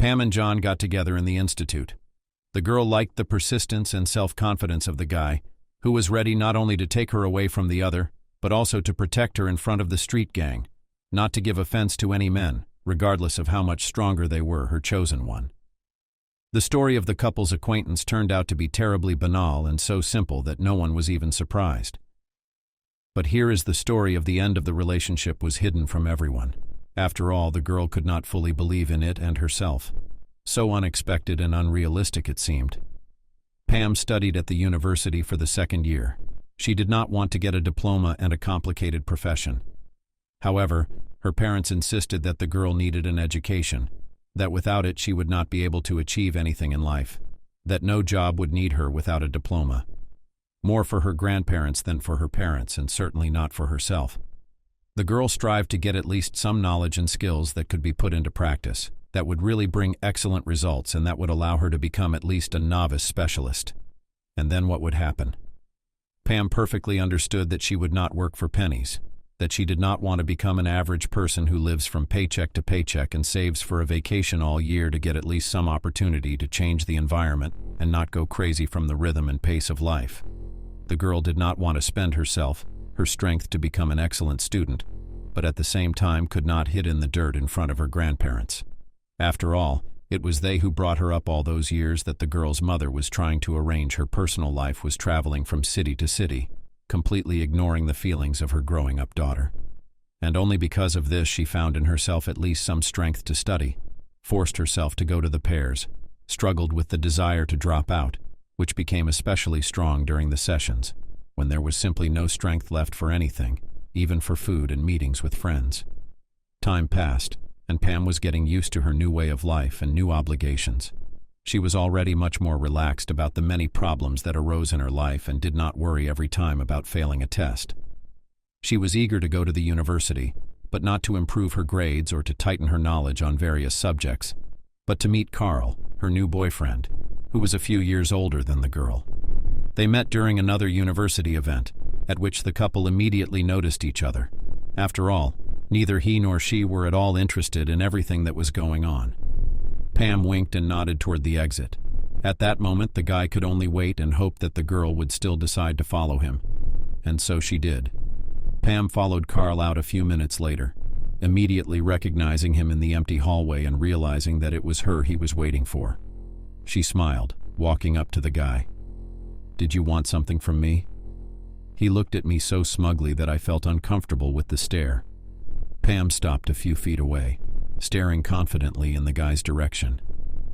Pam and John got together in the institute. The girl liked the persistence and self-confidence of the guy, who was ready not only to take her away from the other, but also to protect her in front of the street gang, not to give offense to any men, regardless of how much stronger they were her chosen one. The story of the couple's acquaintance turned out to be terribly banal and so simple that no one was even surprised. But here is the story of the end of the relationship was hidden from everyone. After all, the girl could not fully believe in it and herself. So unexpected and unrealistic it seemed. Pam studied at the university for the second year. She did not want to get a diploma and a complicated profession. However, her parents insisted that the girl needed an education, that without it she would not be able to achieve anything in life, that no job would need her without a diploma. More for her grandparents than for her parents, and certainly not for herself. The girl strived to get at least some knowledge and skills that could be put into practice, that would really bring excellent results and that would allow her to become at least a novice specialist. And then what would happen? Pam perfectly understood that she would not work for pennies, that she did not want to become an average person who lives from paycheck to paycheck and saves for a vacation all year to get at least some opportunity to change the environment and not go crazy from the rhythm and pace of life. The girl did not want to spend herself, her strength to become an excellent student, but at the same time could not hid in the dirt in front of her grandparents. After all, it was they who brought her up all those years that the girl's mother was trying to arrange her personal life was traveling from city to city, completely ignoring the feelings of her growing-up daughter. And only because of this she found in herself at least some strength to study, forced herself to go to the pairs, struggled with the desire to drop out, which became especially strong during the sessions, when there was simply no strength left for anything, even for food and meetings with friends. Time passed, and Pam was getting used to her new way of life and new obligations. She was already much more relaxed about the many problems that arose in her life and did not worry every time about failing a test. She was eager to go to the university, but not to improve her grades or to tighten her knowledge on various subjects, but to meet Carl, her new boyfriend, who was a few years older than the girl. They met during another university event, at which the couple immediately noticed each other. After all, neither he nor she were at all interested in everything that was going on. Pam winked and nodded toward the exit. At that moment, the guy could only wait and hope that the girl would still decide to follow him. And so she did. Pam followed Carl out a few minutes later, immediately recognizing him in the empty hallway and realizing that it was her he was waiting for. She smiled, walking up to the guy. "Did you want something from me?" He looked at me so smugly that I felt uncomfortable with the stare. Pam stopped a few feet away, staring confidently in the guy's direction.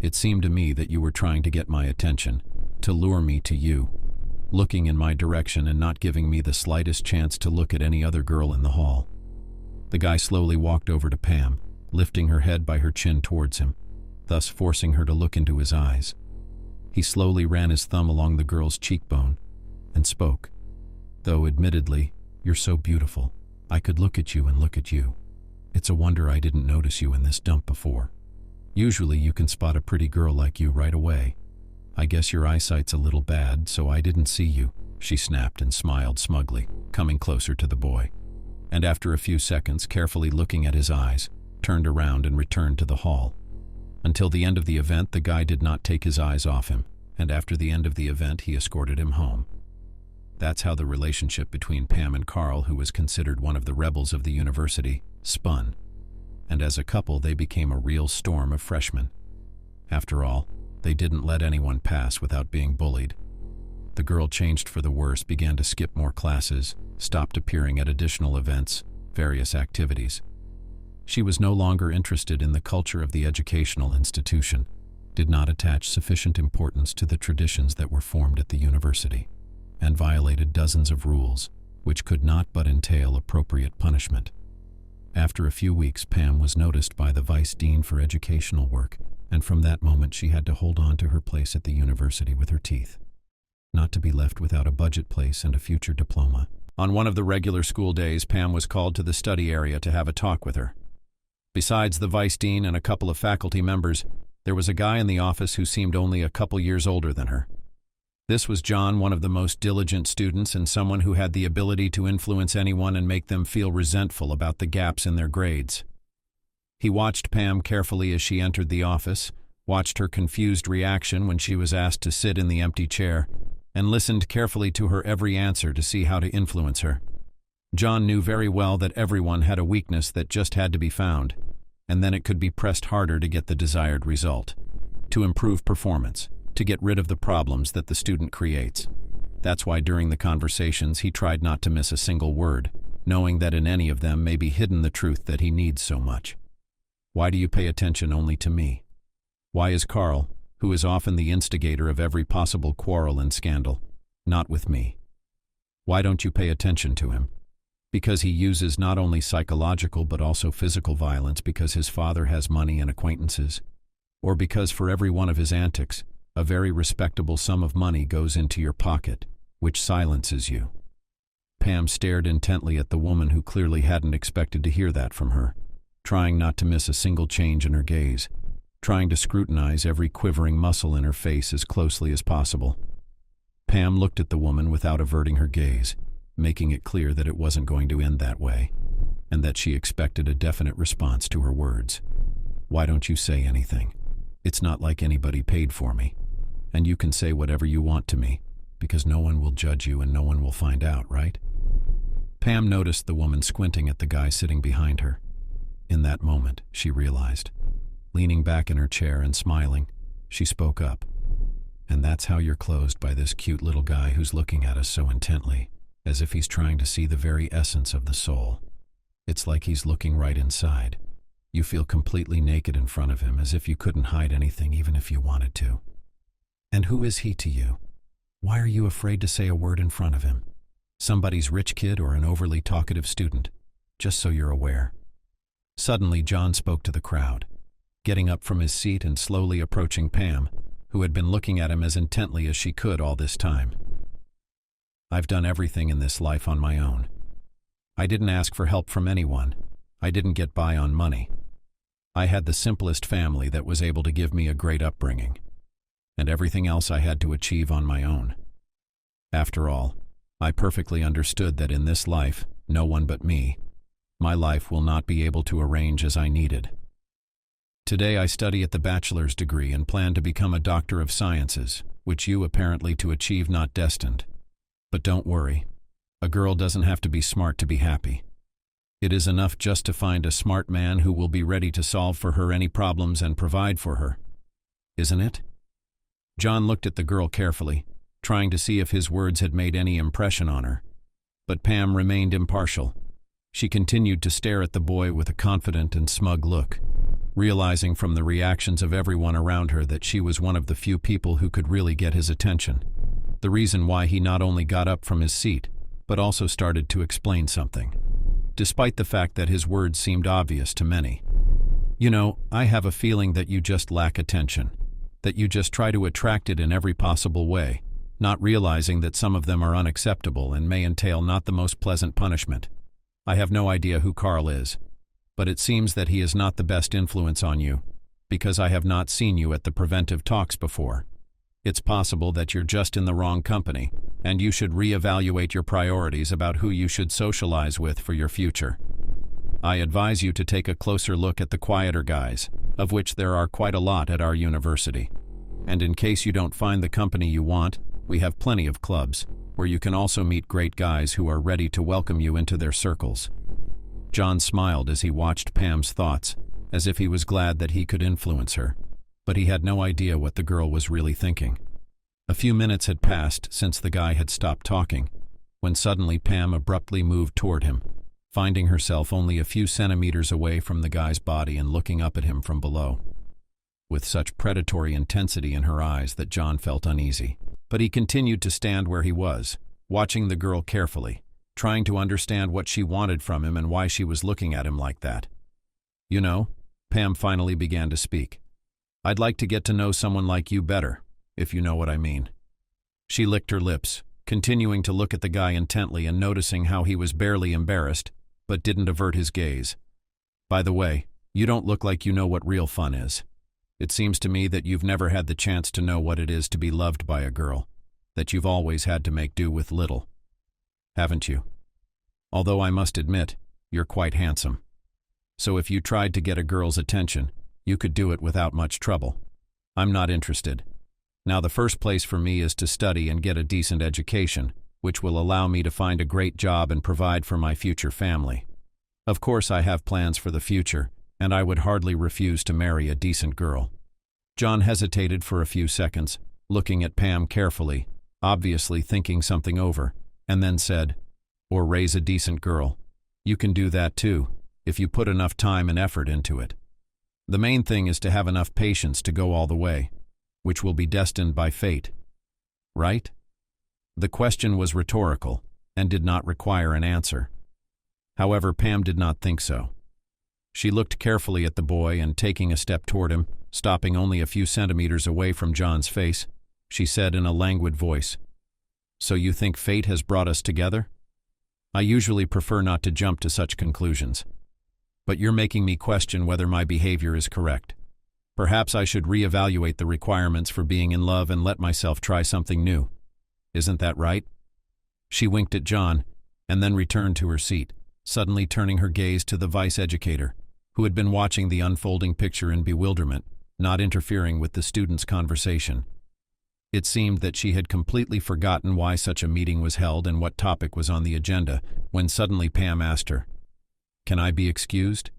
"It seemed to me that you were trying to get my attention, to lure me to you, looking in my direction and not giving me the slightest chance to look at any other girl in the hall." The guy slowly walked over to Pam, lifting her head by her chin towards him, thus forcing her to look into his eyes. He slowly ran his thumb along the girl's cheekbone and spoke. "Though admittedly, you're so beautiful, I could look at you and look at you. It's a wonder I didn't notice you in this dump before. Usually you can spot a pretty girl like you right away. I guess your eyesight's a little bad, so I didn't see you," she snapped and smiled smugly, coming closer to the boy. And after a few seconds, carefully looking at his eyes, turned around and returned to the hall. Until the end of the event, the guy did not take his eyes off him, and after the end of the event, he escorted him home. That's how the relationship between Pam and Carl, who was considered one of the rebels of the university, spun. And as a couple, they became a real storm of freshmen. After all, they didn't let anyone pass without being bullied. The girl changed for the worse, began to skip more classes, stopped appearing at additional events, various activities. She was no longer interested in the culture of the educational institution, did not attach sufficient importance to the traditions that were formed at the university, and violated dozens of rules, which could not but entail appropriate punishment. After a few weeks, Pam was noticed by the vice dean for educational work, and from that moment she had to hold on to her place at the university with her teeth, not to be left without a budget place and a future diploma. On one of the regular school days, Pam was called to the study area to have a talk with her. Besides the vice dean and a couple of faculty members, there was a guy in the office who seemed only a couple years older than her. This was John, one of the most diligent students and someone who had the ability to influence anyone and make them feel resentful about the gaps in their grades. He watched Pam carefully as she entered the office, watched her confused reaction when she was asked to sit in the empty chair, and listened carefully to her every answer to see how to influence her. John knew very well that everyone had a weakness that just had to be found, and then it could be pressed harder to get the desired result, to improve performance, to get rid of the problems that the student creates. That's why during the conversations he tried not to miss a single word, knowing that in any of them may be hidden the truth that he needs so much. Why do you pay attention only to me? Why is Carl, who is often the instigator of every possible quarrel and scandal, not with me? Why don't you pay attention to him? Because he uses not only psychological but also physical violence because his father has money and acquaintances? Or because for every one of his antics, a very respectable sum of money goes into your pocket, which silences you? Pam stared intently at the woman who clearly hadn't expected to hear that from her, trying not to miss a single change in her gaze, trying to scrutinize every quivering muscle in her face as closely as possible. Pam looked at the woman without averting her gaze, making it clear that it wasn't going to end that way, and that she expected a definite response to her words. Why don't you say anything? It's not like anybody paid for me, and you can say whatever you want to me, because no one will judge you and no one will find out, right? Pam noticed the woman squinting at the guy sitting behind her. In that moment, she realized. Leaning back in her chair and smiling, she spoke up. And that's how you're closed by this cute little guy who's looking at us so intently, as if he's trying to see the very essence of the soul. It's like he's looking right inside. You feel completely naked in front of him, as if you couldn't hide anything even if you wanted to. And who is he to you? Why are you afraid to say a word in front of him? Somebody's rich kid or an overly talkative student? Just so you're aware. Suddenly, John spoke to the crowd, getting up from his seat and slowly approaching Pam, who had been looking at him as intently as she could all this time. I've done everything in this life on my own. I didn't ask for help from anyone. I didn't get by on money. I had the simplest family that was able to give me a great upbringing, and everything else I had to achieve on my own. After all, I perfectly understood that in this life, no one but me, my life will not be able to arrange as I needed. Today I study at the bachelor's degree and plan to become a doctor of sciences, which you apparently to achieve not destined. But don't worry, a girl doesn't have to be smart to be happy. It is enough just to find a smart man who will be ready to solve for her any problems and provide for her. Isn't it? John looked at the girl carefully, trying to see if his words had made any impression on her. But Pam remained impartial. She continued to stare at the boy with a confident and smug look, realizing from the reactions of everyone around her that she was one of the few people who could really get his attention. The reason why he not only got up from his seat, but also started to explain something, despite the fact that his words seemed obvious to many. You know, I have a feeling that you just lack attention, that you just try to attract it in every possible way, not realizing that some of them are unacceptable and may entail not the most pleasant punishment. I have no idea who Carl is, but it seems that he is not the best influence on you, because I have not seen you at the preventive talks before. It's possible that you're just in the wrong company, and you should reevaluate your priorities about who you should socialize with for your future. I advise you to take a closer look at the quieter guys, of which there are quite a lot at our university. And in case you don't find the company you want, we have plenty of clubs, where you can also meet great guys who are ready to welcome you into their circles. John smiled as he watched Pam's thoughts, as if he was glad that he could influence her. But he had no idea what the girl was really thinking. A few minutes had passed since the guy had stopped talking, when suddenly Pam abruptly moved toward him, finding herself only a few centimeters away from the guy's body and looking up at him from below, with such predatory intensity in her eyes that John felt uneasy. But he continued to stand where he was, watching the girl carefully, trying to understand what she wanted from him and why she was looking at him like that. You know, Pam finally began to speak. I'd like to get to know someone like you better, if you know what I mean. She licked her lips, continuing to look at the guy intently and noticing how he was barely embarrassed, but didn't avert his gaze. By the way, you don't look like you know what real fun is. It seems to me that you've never had the chance to know what it is to be loved by a girl, that you've always had to make do with little. Haven't you? Although I must admit, you're quite handsome. So if you tried to get a girl's attention, you could do it without much trouble. I'm not interested. Now the first place for me is to study and get a decent education, which will allow me to find a great job and provide for my future family. Of course I have plans for the future, and I would hardly refuse to marry a decent girl." John hesitated for a few seconds, looking at Pam carefully, obviously thinking something over, and then said, "Or raise a decent girl. You can do that too, if you put enough time and effort into it. The main thing is to have enough patience to go all the way, which will be destined by fate. Right?" The question was rhetorical and did not require an answer. However, Pam did not think so. She looked carefully at the boy and, taking a step toward him, stopping only a few centimeters away from John's face, she said in a languid voice, "So you think fate has brought us together? I usually prefer not to jump to such conclusions. But you're making me question whether my behavior is correct. Perhaps I should reevaluate the requirements for being in love and let myself try something new. Isn't that right?" She winked at John and then returned to her seat, suddenly turning her gaze to the vice educator, who had been watching the unfolding picture in bewilderment, not interfering with the students' conversation. It seemed that she had completely forgotten why such a meeting was held and what topic was on the agenda, when suddenly Pam asked her, "Can I be excused?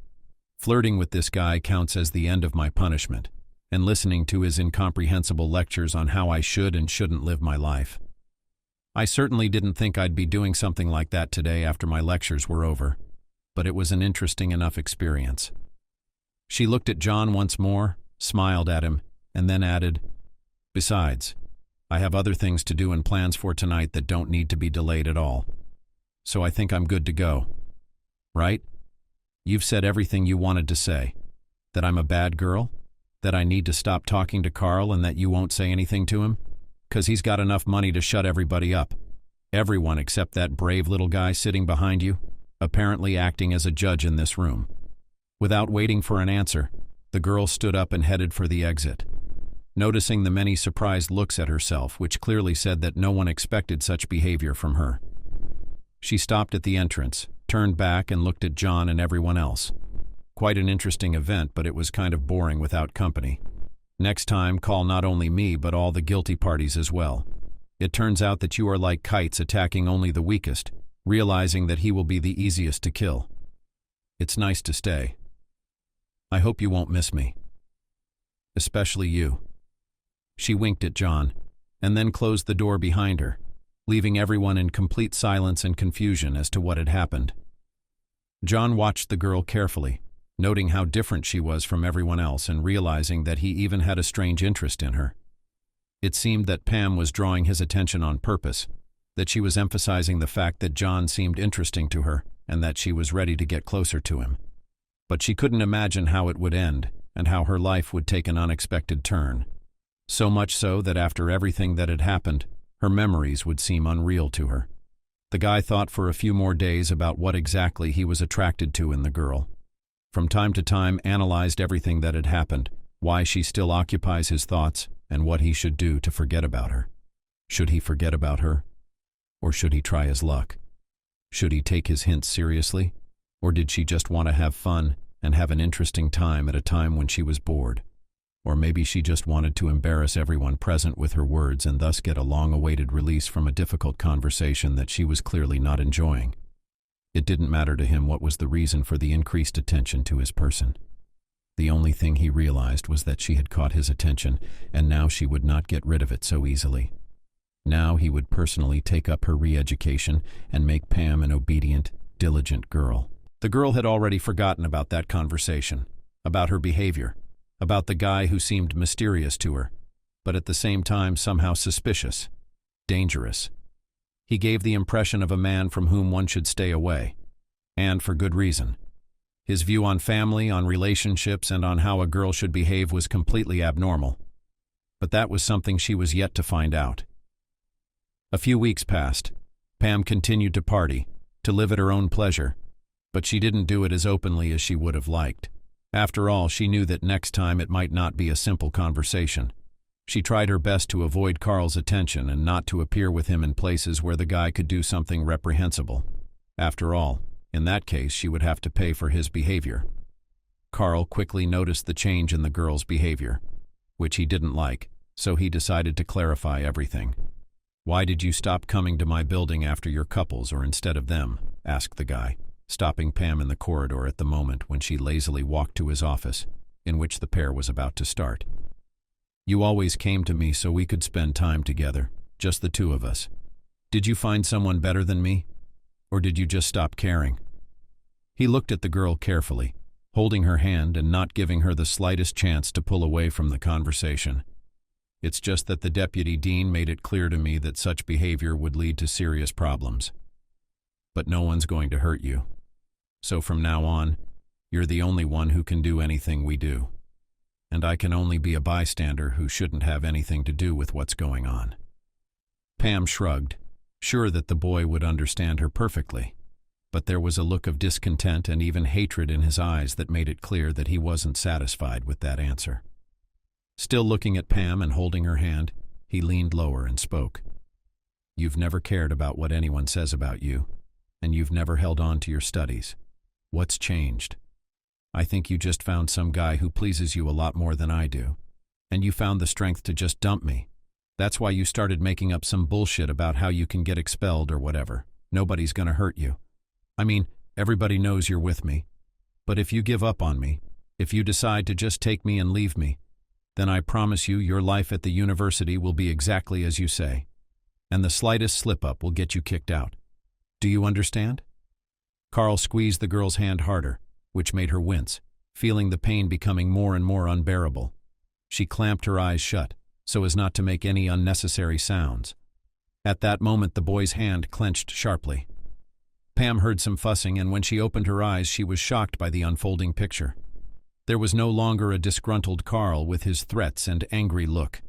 Flirting with this guy counts as the end of my punishment, and listening to his incomprehensible lectures on how I should and shouldn't live my life. I certainly didn't think I'd be doing something like that today after my lectures were over, but it was an interesting enough experience." She looked at John once more, smiled at him, and then added, "Besides, I have other things to do and plans for tonight that don't need to be delayed at all. So I think I'm good to go. Right? You've said everything you wanted to say. That I'm a bad girl? That I need to stop talking to Carl and that you won't say anything to him? 'Cause he's got enough money to shut everybody up. Everyone except that brave little guy sitting behind you, apparently acting as a judge in this room." Without waiting for an answer, the girl stood up and headed for the exit. Noticing the many surprised looks at herself, which clearly said that no one expected such behavior from her, she stopped at the entrance, turned back and looked at John and everyone else. Quite an interesting event, but it was kind of boring without company. Next time, call not only me but all the guilty parties as well. It turns out that you are like kites attacking only the weakest, realizing that he will be the easiest to kill. It's nice to stay. I hope you won't miss me. Especially you." She winked at John, and then closed the door behind her, leaving everyone in complete silence and confusion as to what had happened. John watched the girl carefully, noting how different she was from everyone else and realizing that he even had a strange interest in her. It seemed that Pam was drawing his attention on purpose, that she was emphasizing the fact that John seemed interesting to her and that she was ready to get closer to him. But she couldn't imagine how it would end and how her life would take an unexpected turn. So much so that after everything that had happened, her memories would seem unreal to her. The guy thought for a few more days about what exactly he was attracted to in the girl. From time to time analyzed everything that had happened, why she still occupies his thoughts, and what he should do to forget about her. Should he forget about her? Or should he try his luck? Should he take his hints seriously? Or did she just want to have fun and have an interesting time at a time when she was bored? Or maybe she just wanted to embarrass everyone present with her words and thus get a long-awaited release from a difficult conversation that she was clearly not enjoying. It didn't matter to him what was the reason for the increased attention to his person. The only thing he realized was that she had caught his attention, and now she would not get rid of it so easily. Now he would personally take up her re-education and make Pam an obedient, diligent girl. The girl had already forgotten about that conversation, about her behavior, about the guy who seemed mysterious to her, but at the same time somehow suspicious, dangerous. He gave the impression of a man from whom one should stay away, and for good reason. His view on family, on relationships, and on how a girl should behave was completely abnormal. But that was something she was yet to find out. A few weeks passed. Pam continued to party, to live at her own pleasure, but she didn't do it as openly as she would have liked. After all, she knew that next time it might not be a simple conversation. She tried her best to avoid Carl's attention and not to appear with him in places where the guy could do something reprehensible. After all, in that case, she would have to pay for his behavior. Carl quickly noticed the change in the girl's behavior, which he didn't like, so he decided to clarify everything. "Why did you stop coming to my building after your couples or instead of them?" asked the guy, stopping Pam in the corridor at the moment when she lazily walked to his office, in which the pair was about to start. "You always came to me so we could spend time together, just the two of us. Did you find someone better than me? Or did you just stop caring?" He looked at the girl carefully, holding her hand and not giving her the slightest chance to pull away from the conversation. "It's just that the deputy dean made it clear to me that such behavior would lead to serious problems. But no one's going to hurt you. So from now on, you're the only one who can do anything we do. And I can only be a bystander who shouldn't have anything to do with what's going on." Pam shrugged, sure that the boy would understand her perfectly. But there was a look of discontent and even hatred in his eyes that made it clear that he wasn't satisfied with that answer. Still looking at Pam and holding her hand, he leaned lower and spoke. "You've never cared about what anyone says about you, and you've never held on to your studies. What's changed? I think you just found some guy who pleases you a lot more than I do, and you found the strength to just dump me. That's why you started making up some bullshit about how you can get expelled or whatever. Nobody's gonna hurt you. I mean, everybody knows you're with me. But if you give up on me, if you decide to just take me and leave me, then I promise you your life at the university will be exactly as you say. And the slightest slip-up will get you kicked out. Do you understand?" Carl squeezed the girl's hand harder, which made her wince, feeling the pain becoming more and more unbearable. She clamped her eyes shut, so as not to make any unnecessary sounds. At that moment the boy's hand clenched sharply. Pam heard some fussing, and when she opened her eyes she was shocked by the unfolding picture. There was no longer a disgruntled Carl with his threats and angry look.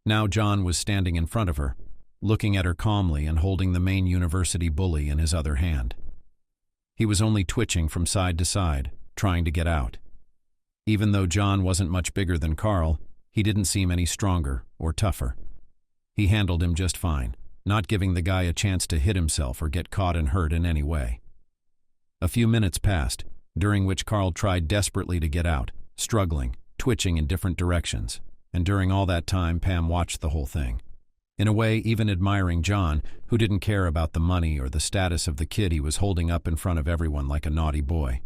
Now John was standing in front of her, looking at her calmly and holding the Maine University bully in his other hand. He was only twitching from side to side, trying to get out. Even though John wasn't much bigger than Carl, he didn't seem any stronger or tougher. He handled him just fine, not giving the guy a chance to hit himself or get caught and hurt in any way. A few minutes passed, during which Carl tried desperately to get out, struggling, twitching in different directions, and during all that time Pam watched the whole thing. In a way, even admiring John, who didn't care about the money or the status of the kid he was holding up in front of everyone like a naughty boy.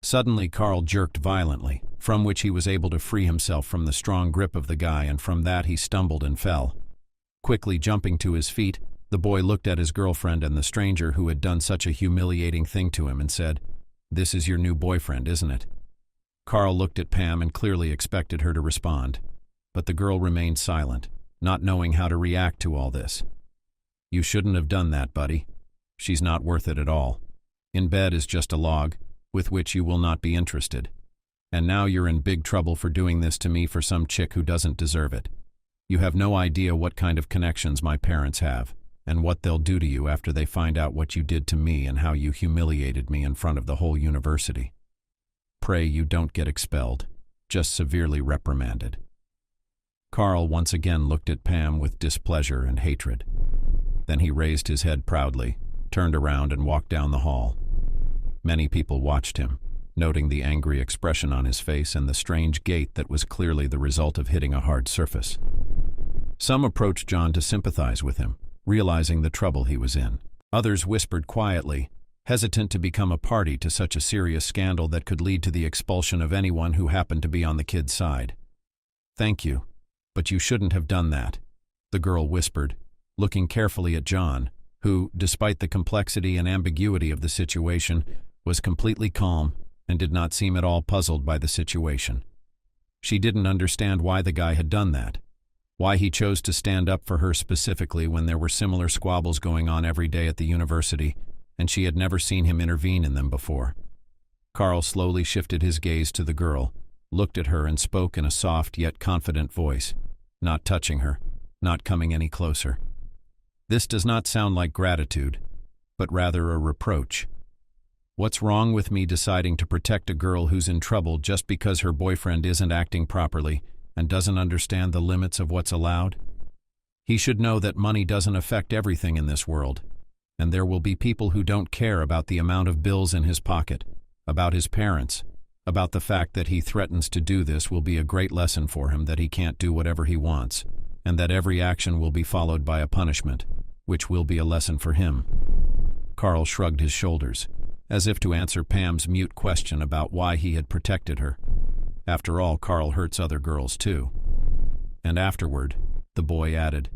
Suddenly Carl jerked violently, from which he was able to free himself from the strong grip of the guy, and from that he stumbled and fell. Quickly jumping to his feet, the boy looked at his girlfriend and the stranger who had done such a humiliating thing to him and said, "This is your new boyfriend, isn't it?" Carl looked at Pam and clearly expected her to respond, but the girl remained silent, not knowing how to react to all this. "You shouldn't have done that, buddy. She's not worth it at all. In bed is just a log, with which you will not be interested. And now you're in big trouble for doing this to me for some chick who doesn't deserve it. You have no idea what kind of connections my parents have, and what they'll do to you after they find out what you did to me and how you humiliated me in front of the whole university. Pray you don't get expelled, just severely reprimanded." Carl once again looked at Pam with displeasure and hatred. Then he raised his head proudly, turned around and walked down the hall. Many people watched him, noting the angry expression on his face and the strange gait that was clearly the result of hitting a hard surface. Some approached John to sympathize with him, realizing the trouble he was in. Others whispered quietly, hesitant to become a party to such a serious scandal that could lead to the expulsion of anyone who happened to be on the kid's side. "Thank you, but you shouldn't have done that," the girl whispered, looking carefully at John, who, despite the complexity and ambiguity of the situation, was completely calm and did not seem at all puzzled by the situation. She didn't understand why the guy had done that, why he chose to stand up for her specifically when there were similar squabbles going on every day at the university, and she had never seen him intervene in them before. Carl slowly shifted his gaze to the girl, looked at her and spoke in a soft yet confident voice, not touching her, not coming any closer. "This does not sound like gratitude, but rather a reproach. What's wrong with me deciding to protect a girl who's in trouble just because her boyfriend isn't acting properly and doesn't understand the limits of what's allowed? He should know that money doesn't affect everything in this world, and there will be people who don't care about the amount of bills in his pocket, about his parents, about the fact that he threatens to do this will be a great lesson for him, that he can't do whatever he wants, and that every action will be followed by a punishment, which will be a lesson for him. Carl shrugged his shoulders, as if to answer Pam's mute question about why he had protected her. After all, Carl hurts other girls too. And afterward, the boy added,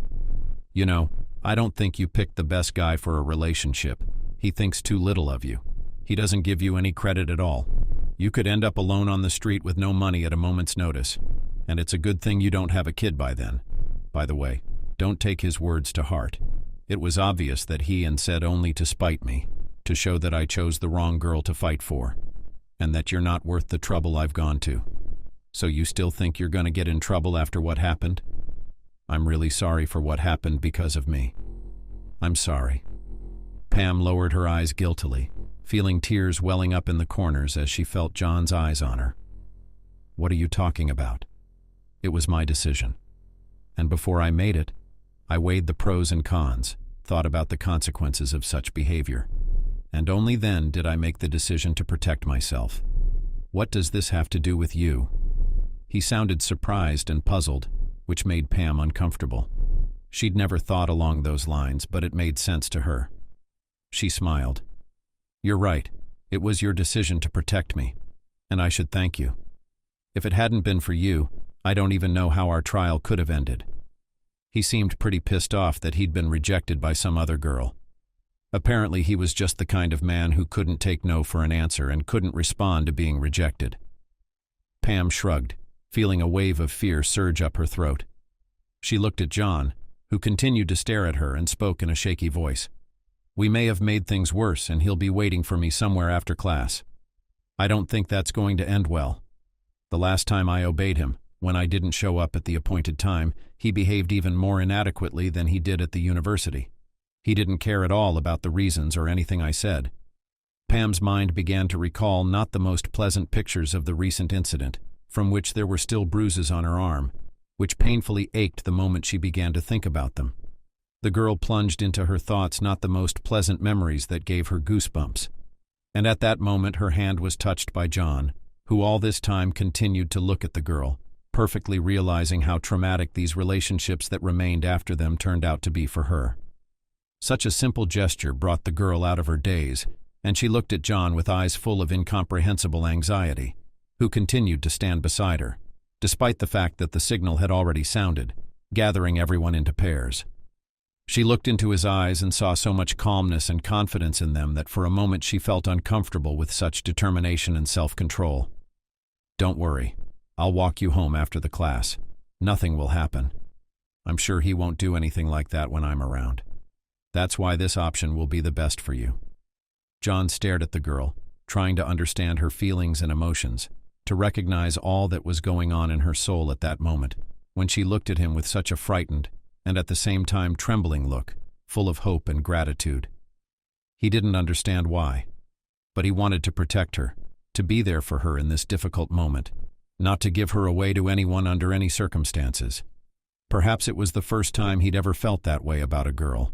"You know, I don't think you picked the best guy for a relationship. He thinks too little of you. He doesn't give you any credit at all. You could end up alone on the street with no money at a moment's notice. And it's a good thing you don't have a kid by then. By the way, don't take his words to heart. It was obvious that he said only to spite me, to show that I chose the wrong girl to fight for, and that you're not worth the trouble I've gone to. So you still think you're going to get in trouble after what happened? I'm really sorry for what happened because of me. I'm sorry." Pam lowered her eyes guiltily, feeling tears welling up in the corners as she felt John's eyes on her. "What are you talking about? It was my decision. And before I made it, I weighed the pros and cons, thought about the consequences of such behavior. And only then did I make the decision to protect myself. What does this have to do with you?" He sounded surprised and puzzled, which made Pam uncomfortable. She'd never thought along those lines, but it made sense to her. She smiled. "You're right. It was your decision to protect me, and I should thank you. If it hadn't been for you, I don't even know how our trial could have ended." He seemed pretty pissed off that he'd been rejected by some other girl. Apparently he was just the kind of man who couldn't take no for an answer and couldn't respond to being rejected. Pam shrugged, feeling a wave of fear surge up her throat. She looked at John, who continued to stare at her, and spoke in a shaky voice. "We may have made things worse, and he'll be waiting for me somewhere after class. I don't think that's going to end well. The last time I obeyed him, when I didn't show up at the appointed time, he behaved even more inadequately than he did at the university. He didn't care at all about the reasons or anything I said." Pam's mind began to recall not the most pleasant pictures of the recent incident, from which there were still bruises on her arm, which painfully ached the moment she began to think about them. The girl plunged into her thoughts not the most pleasant memories that gave her goosebumps. And at that moment her hand was touched by John, who all this time continued to look at the girl, perfectly realizing how traumatic these relationships that remained after them turned out to be for her. Such a simple gesture brought the girl out of her daze, and she looked at John with eyes full of incomprehensible anxiety, who continued to stand beside her, despite the fact that the signal had already sounded, gathering everyone into pairs. She looked into his eyes and saw so much calmness and confidence in them that for a moment she felt uncomfortable with such determination and self-control. "Don't worry. I'll walk you home after the class. Nothing will happen. I'm sure he won't do anything like that when I'm around. That's why this option will be the best for you." John stared at the girl, trying to understand her feelings and emotions, to recognize all that was going on in her soul at that moment, when she looked at him with such a frightened, and at the same time trembling look, full of hope and gratitude. He didn't understand why, but he wanted to protect her, to be there for her in this difficult moment, not to give her away to anyone under any circumstances. Perhaps it was the first time he'd ever felt that way about a girl.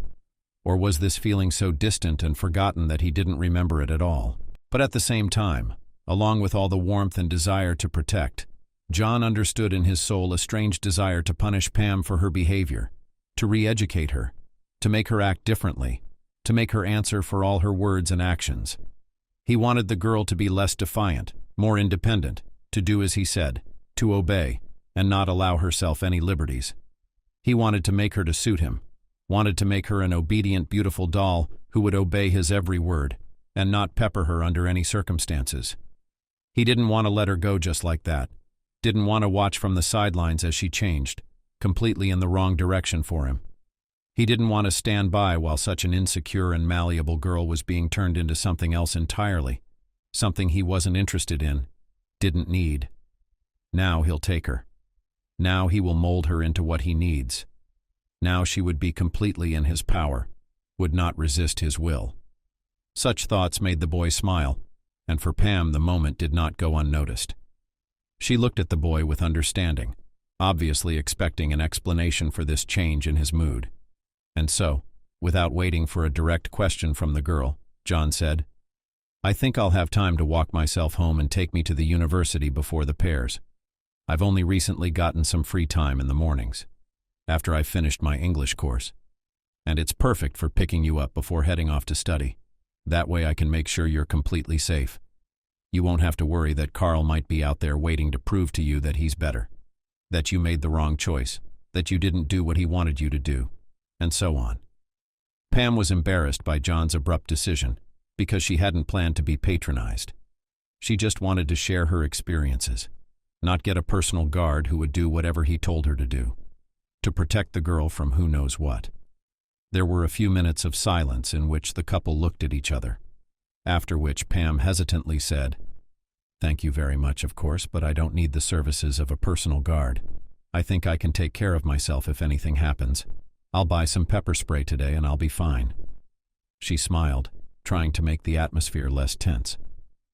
Or was this feeling so distant and forgotten that he didn't remember it at all? But at the same time, along with all the warmth and desire to protect, John understood in his soul a strange desire to punish Pam for her behavior, to re-educate her, to make her act differently, to make her answer for all her words and actions. He wanted the girl to be less defiant, more independent, to do as he said, to obey, and not allow herself any liberties. He wanted to make her to suit him, wanted to make her an obedient, beautiful doll who would obey his every word, and not pepper her under any circumstances. He didn't want to let her go just like that, didn't want to watch from the sidelines as she changed, completely in the wrong direction for him. He didn't want to stand by while such an insecure and malleable girl was being turned into something else entirely, something he wasn't interested in, didn't need. Now he'll take her. Now he will mold her into what he needs. Now she would be completely in his power, would not resist his will. Such thoughts made the boy smile, and for Pam the moment did not go unnoticed. She looked at the boy with understanding, obviously expecting an explanation for this change in his mood. And so, without waiting for a direct question from the girl, John said, I think I'll have time to walk myself home and take me to the university before the pairs. I've only recently gotten some free time in the mornings, after I've finished my English course. And it's perfect for picking you up before heading off to study. That way I can make sure you're completely safe. You won't have to worry that Carl might be out there waiting to prove to you that he's better, that you made the wrong choice, that you didn't do what he wanted you to do, and so on. Pam was embarrassed by John's abrupt decision because she hadn't planned to be patronized. She just wanted to share her experiences, not get a personal guard who would do whatever he told her to do, to protect the girl from who knows what. There were a few minutes of silence in which the couple looked at each other, after which Pam hesitantly said, "Thank you very much, of course, but I don't need the services of a personal guard. I think I can take care of myself if anything happens. I'll buy some pepper spray today and I'll be fine." She smiled, trying to make the atmosphere less tense,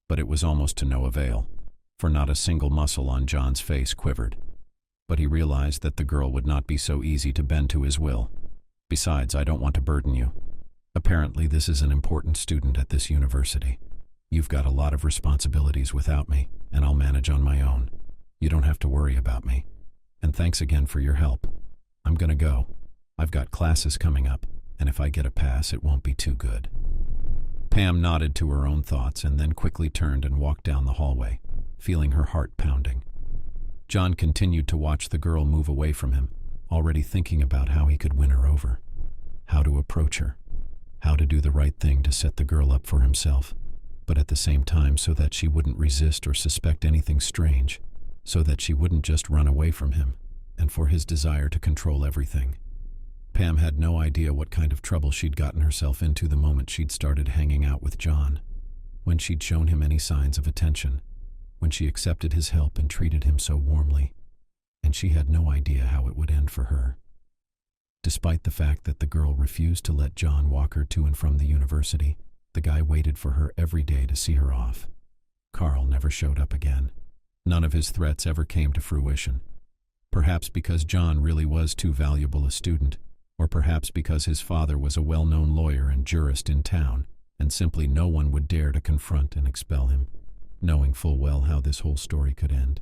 but it was almost to no avail, for not a single muscle on John's face quivered. But he realized that the girl would not be so easy to bend to his will. "Besides, I don't want to burden you. Apparently this is an important student at this university. You've got a lot of responsibilities without me, and I'll manage on my own. You don't have to worry about me. And thanks again for your help. I'm gonna go. I've got classes coming up, and if I get a pass, it won't be too good." Pam nodded to her own thoughts and then quickly turned and walked down the hallway, feeling her heart pounding. John continued to watch the girl move away from him, already thinking about how he could win her over, how to approach her, how to do the right thing to set the girl up for himself, but at the same time so that she wouldn't resist or suspect anything strange, so that she wouldn't just run away from him, and for his desire to control everything. Pam had no idea what kind of trouble she'd gotten herself into the moment she'd started hanging out with John, when she'd shown him any signs of attention, when she accepted his help and treated him so warmly, and she had no idea how it would end for her. Despite the fact that the girl refused to let John walk her to and from the university, the guy waited for her every day to see her off. Carl never showed up again. None of his threats ever came to fruition. Perhaps because John really was too valuable a student, or perhaps because his father was a well-known lawyer and jurist in town, and simply no one would dare to confront and expel him, knowing full well how this whole story could end.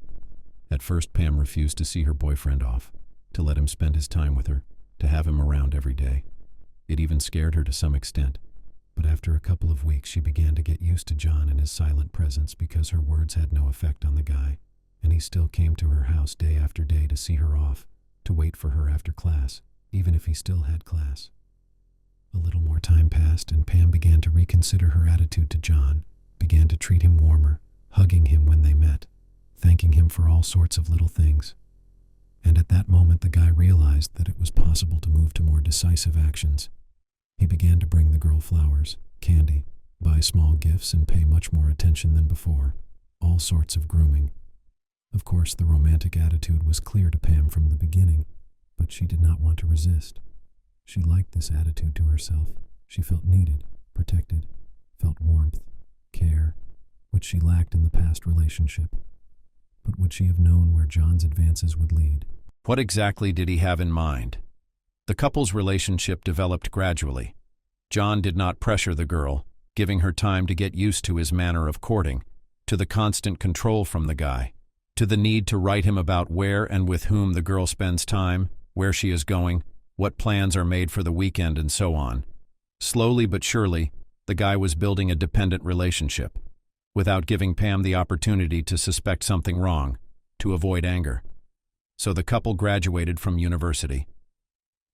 At first, Pam refused to see her boyfriend off, to let him spend his time with her, to have him around every day. It even scared her to some extent, but after a couple of weeks she began to get used to John and his silent presence because her words had no effect on the guy, and he still came to her house day after day to see her off, to wait for her after class, even if he still had class. A little more time passed, and Pam began to reconsider her attitude to John, began to treat him warmer, hugging him when they met, thanking him for all sorts of little things. And at that moment the guy realized that it was possible to move to more decisive actions. He began to bring the girl flowers, candy, buy small gifts, and pay much more attention than before, all sorts of grooming. Of course, the romantic attitude was clear to Pam from the beginning, but she did not want to resist. She liked this attitude to herself. She felt needed, protected, felt warmth, care, which she lacked in the past relationship. But would she have known where John's advances would lead? What exactly did he have in mind? The couple's relationship developed gradually. John did not pressure the girl, giving her time to get used to his manner of courting, to the constant control from the guy, to the need to write him about where and with whom the girl spends time, where she is going, what plans are made for the weekend, and so on. Slowly but surely, the guy was building a dependent relationship, without giving Pam the opportunity to suspect something wrong, to avoid anger. So the couple graduated from university.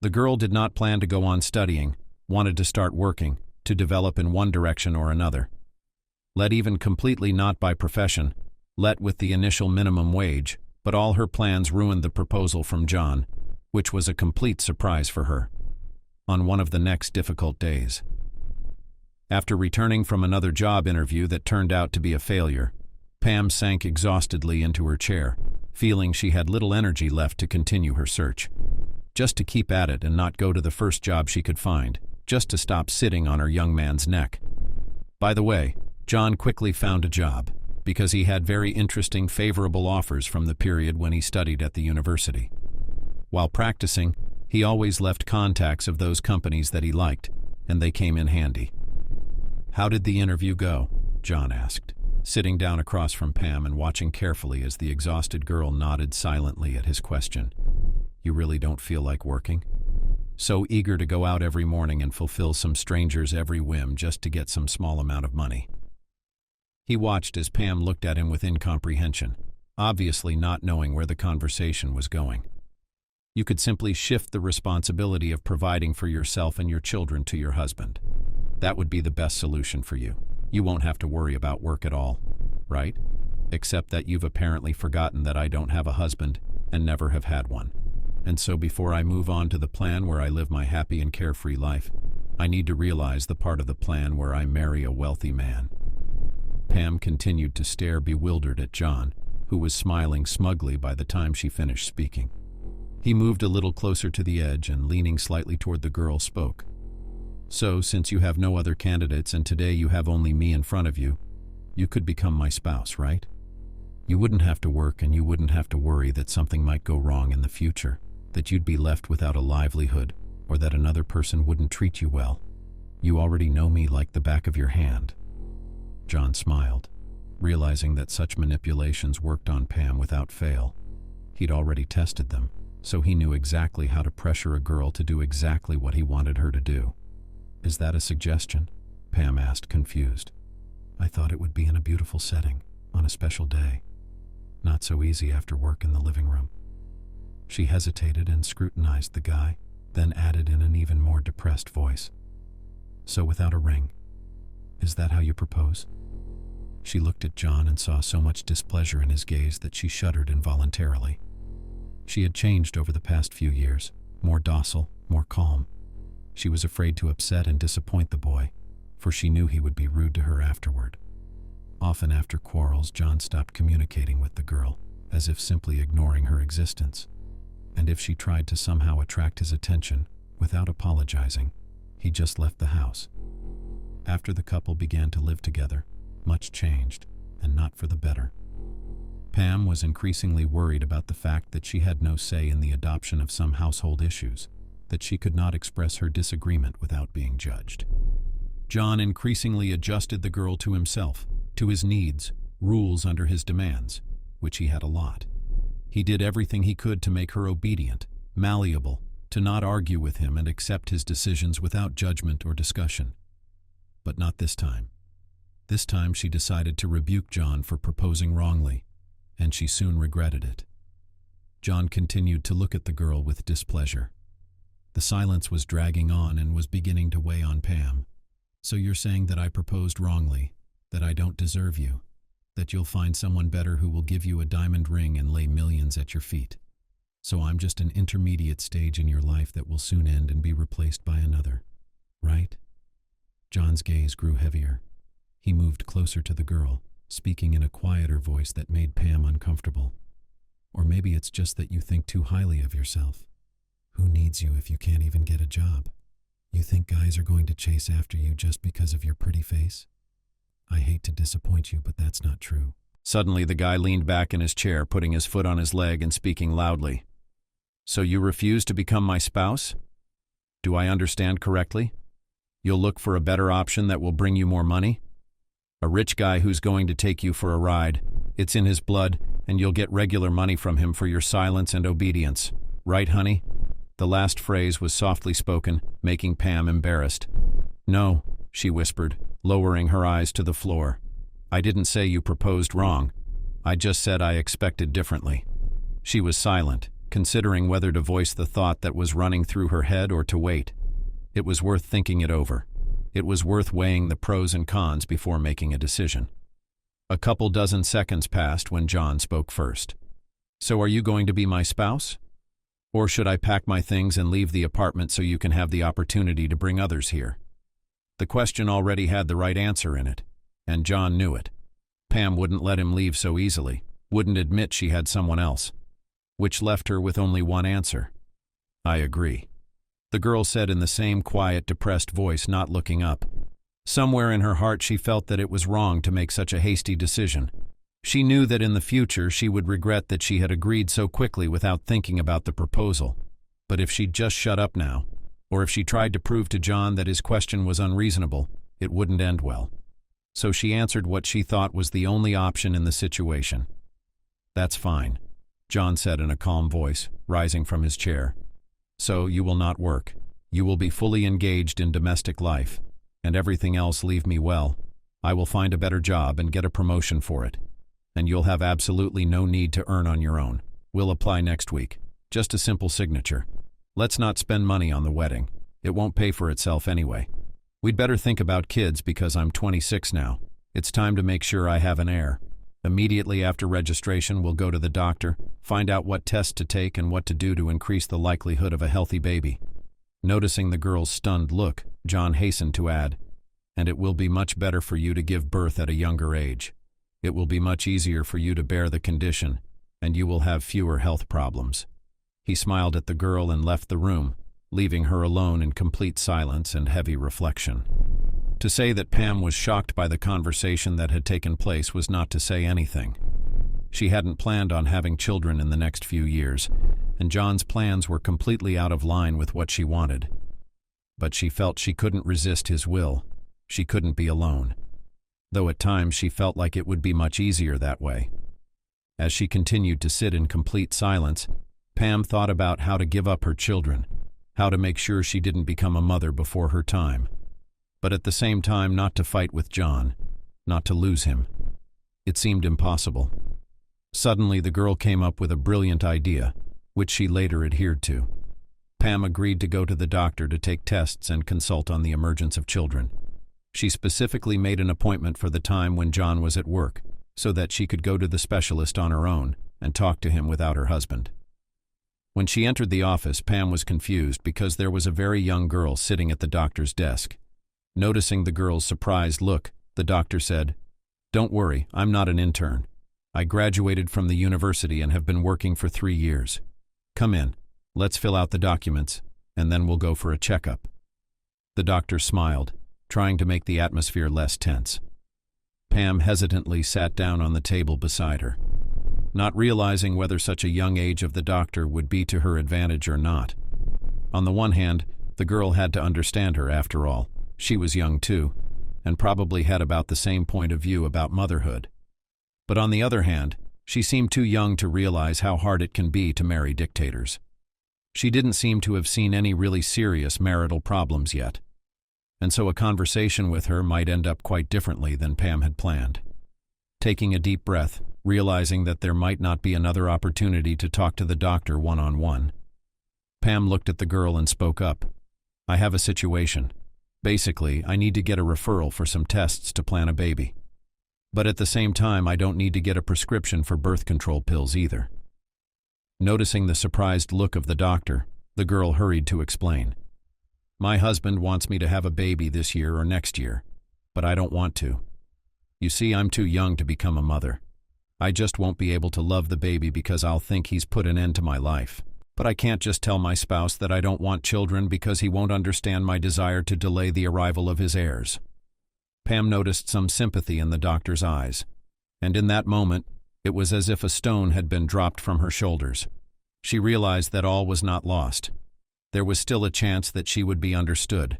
The girl did not plan to go on studying, wanted to start working, to develop in one direction or another. Let even completely not by profession, let with the initial minimum wage, but all her plans ruined the proposal from John, which was a complete surprise for her, on one of the next difficult days. After returning from another job interview that turned out to be a failure, Pam sank exhaustedly into her chair, feeling she had little energy left to continue her search. Just to keep at it and not go to the first job she could find, just to stop sitting on her young man's neck. By the way, John quickly found a job, because he had very interesting, favorable offers from the period when he studied at the university. While practicing, he always left contacts of those companies that he liked, and they came in handy. How did the interview go? John asked, sitting down across from Pam and watching carefully as the exhausted girl nodded silently at his question. You really don't feel like working? So eager to go out every morning and fulfill some stranger's every whim just to get some small amount of money. He watched as Pam looked at him with incomprehension, obviously not knowing where the conversation was going. You could simply shift the responsibility of providing for yourself and your children to your husband. That would be the best solution for you. You won't have to worry about work at all, right? Except that you've apparently forgotten that I don't have a husband and never have had one. And so before I move on to the plan where I live my happy and carefree life, I need to realize the part of the plan where I marry a wealthy man. Pam continued to stare bewildered at John, who was smiling smugly by the time she finished speaking. He moved a little closer to the edge and, leaning slightly toward the girl, spoke. So, since you have no other candidates and today you have only me in front of you, you could become my spouse, right? You wouldn't have to work and you wouldn't have to worry that something might go wrong in the future, that you'd be left without a livelihood, or that another person wouldn't treat you well. You already know me like the back of your hand. John smiled, realizing that such manipulations worked on Pam without fail. He'd already tested them, so he knew exactly how to pressure a girl to do exactly what he wanted her to do. Is that a suggestion? Pam asked, confused. I thought it would be in a beautiful setting, on a special day. Not so easy after work in the living room. She hesitated and scrutinized the guy, then added in an even more depressed voice. So without a ring. Is that how you propose? She looked at John and saw so much displeasure in his gaze that she shuddered involuntarily. She had changed over the past few years, more docile, more calm. She was afraid to upset and disappoint the boy, for she knew he would be rude to her afterward. Often after quarrels, John stopped communicating with the girl, as if simply ignoring her existence. And if she tried to somehow attract his attention, without apologizing, he just left the house. After the couple began to live together, much changed, and not for the better. Pam was increasingly worried about the fact that she had no say in the adoption of some household issues, that she could not express her disagreement without being judged. John increasingly adjusted the girl to himself, to his needs, rules under his demands, which he had a lot. He did everything he could to make her obedient, malleable, to not argue with him and accept his decisions without judgment or discussion. But not this time. This time she decided to rebuke John for proposing wrongly, and she soon regretted it. John continued to look at the girl with displeasure. The silence was dragging on and was beginning to weigh on Pam. So you're saying that I proposed wrongly, that I don't deserve you, that you'll find someone better who will give you a diamond ring and lay millions at your feet. So I'm just an intermediate stage in your life that will soon end and be replaced by another, right? John's gaze grew heavier. He moved closer to the girl, speaking in a quieter voice that made Pam uncomfortable. Or maybe it's just that you think too highly of yourself. Who needs you if you can't even get a job? You think guys are going to chase after you just because of your pretty face? I hate to disappoint you, but that's not true. Suddenly the guy leaned back in his chair, putting his foot on his leg and speaking loudly. So you refuse to become my spouse? Do I understand correctly? You'll look for a better option that will bring you more money? A rich guy who's going to take you for a ride. It's in his blood, and you'll get regular money from him for your silence and obedience. Right, honey? The last phrase was softly spoken, making Pam embarrassed. No, she whispered, lowering her eyes to the floor. I didn't say you proposed wrong. I just said I expected differently. She was silent, considering whether to voice the thought that was running through her head or to wait. It was worth thinking it over. It was worth weighing the pros and cons before making a decision. A couple dozen seconds passed when John spoke first. So are you going to be my spouse? Or should I pack my things and leave the apartment so you can have the opportunity to bring others here? The question already had the right answer in it, and John knew it. Pam wouldn't let him leave so easily, wouldn't admit she had someone else, which left her with only one answer. I agree. The girl said in the same quiet, depressed voice, not looking up. Somewhere in her heart she felt that it was wrong to make such a hasty decision. She knew that in the future she would regret that she had agreed so quickly without thinking about the proposal. But if she'd just shut up now, or if she tried to prove to John that his question was unreasonable, it wouldn't end well. so she answered what she thought was the only option in the situation. "That's fine," John said in a calm voice, rising from his chair. "So you will not work. You will be fully engaged in domestic life, and everything else leave me well. I will find a better job and get a promotion for it. And you'll have absolutely no need to earn on your own. We'll apply next week. Just a simple signature. Let's not spend money on the wedding. It won't pay for itself anyway. We'd better think about kids because I'm 26 now. It's time to make sure I have an heir. Immediately after registration, we'll go to the doctor, find out what tests to take and what to do to increase the likelihood of a healthy baby." Noticing the girl's stunned look, John hastened to add, "And it will be much better for you to give birth at a younger age. It will be much easier for you to bear the condition, and you will have fewer health problems." He smiled at the girl and left the room, leaving her alone in complete silence and heavy reflection. To say that Pam was shocked by the conversation that had taken place was not to say anything. She hadn't planned on having children in the next few years, and John's plans were completely out of line with what she wanted. But she felt she couldn't resist his will. She couldn't be alone. Though at times she felt like it would be much easier that way. As she continued to sit in complete silence, Pam thought about how to give up her children, how to make sure she didn't become a mother before her time. But at the same time, not to fight with John, not to lose him. It seemed impossible. Suddenly, the girl came up with a brilliant idea, which she later adhered to. Pam agreed to go to the doctor to take tests and consult on the emergence of children. She specifically made an appointment for the time when John was at work, so that she could go to the specialist on her own and talk to him without her husband. When she entered the office, Pam was confused because there was a very young girl sitting at the doctor's desk. Noticing the girl's surprised look, the doctor said, "Don't worry, I'm not an intern. I graduated from the university and have been working for 3 years. Come in, let's fill out the documents, and then we'll go for a checkup." The doctor smiled, trying to make the atmosphere less tense. Pam hesitantly sat down on the table beside her, not realizing whether such a young age of the doctor would be to her advantage or not. On the one hand, the girl had to understand her after all. She was young too, and probably had about the same point of view about motherhood. But on the other hand, she seemed too young to realize how hard it can be to marry dictators. She didn't seem to have seen any really serious marital problems yet, and so a conversation with her might end up quite differently than Pam had planned. Taking a deep breath, realizing that there might not be another opportunity to talk to the doctor one-on-one, Pam looked at the girl and spoke up. "I have a situation. Basically, I need to get a referral for some tests to plan a baby. But at the same time, I don't need to get a prescription for birth control pills either." Noticing the surprised look of the doctor, the girl hurried to explain. "My husband wants me to have a baby this year or next year, but I don't want to. You see, I'm too young to become a mother. I just won't be able to love the baby because I'll think he's put an end to my life. But I can't just tell my spouse that I don't want children because he won't understand my desire to delay the arrival of his heirs." Pam noticed some sympathy in the doctor's eyes, and in that moment, it was as if a stone had been dropped from her shoulders. She realized that all was not lost. There was still a chance that she would be understood.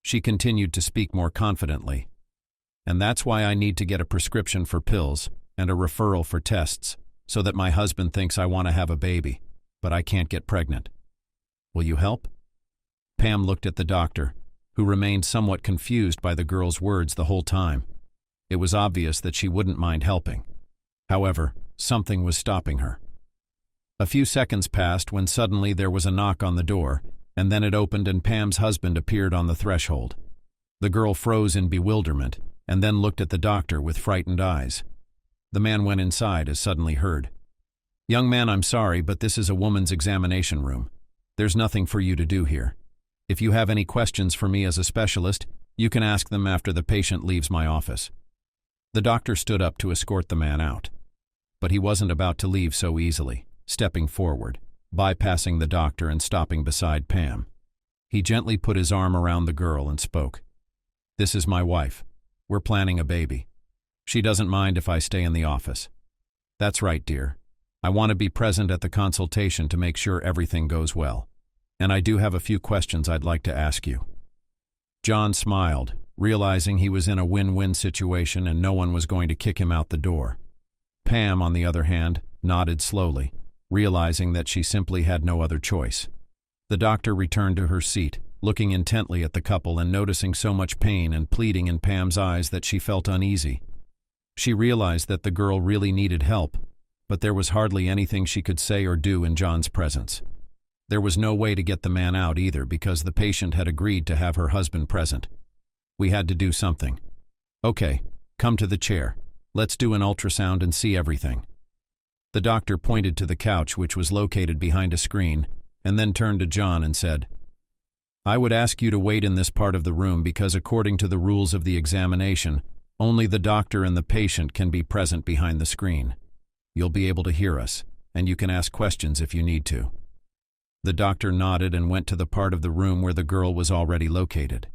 She continued to speak more confidently. "And that's why I need to get a prescription for pills and a referral for tests, so that my husband thinks I want to have a baby, but I can't get pregnant. Will you help?" Pam looked at the doctor, who remained somewhat confused by the girl's words the whole time. It was obvious that she wouldn't mind helping. However, something was stopping her. A few seconds passed when suddenly there was a knock on the door, and then it opened and Pam's husband appeared on the threshold. The girl froze in bewilderment, and then looked at the doctor with frightened eyes. The man went inside as suddenly heard, "Young man, I'm sorry, but this is a woman's examination room. There's nothing for you to do here. If you have any questions for me as a specialist, you can ask them after the patient leaves my office." The doctor stood up to escort the man out. But he wasn't about to leave so easily, stepping forward, bypassing the doctor and stopping beside Pam. He gently put his arm around the girl and spoke. "This is my wife. We're planning a baby. She doesn't mind if I stay in the office." "That's right, dear. I want to be present at the consultation to make sure everything goes well. And I do have a few questions I'd like to ask you." John smiled, realizing he was in a win-win situation and no one was going to kick him out the door. Pam, on the other hand, nodded slowly, realizing that she simply had no other choice. The doctor returned to her seat, looking intently at the couple and noticing so much pain and pleading in Pam's eyes that she felt uneasy. She realized that the girl really needed help, but there was hardly anything she could say or do in John's presence. There was no way to get the man out either because the patient had agreed to have her husband present. We had to do something. Okay, come to the chair. Let's do an ultrasound and see everything. The doctor pointed to the couch, which was located behind a screen, and then turned to John and said, I would ask you to wait in this part of the room because according to the rules of the examination, only the doctor and the patient can be present behind the screen. You'll be able to hear us, and you can ask questions if you need to. The doctor nodded and went to the part of the room where the girl was already located.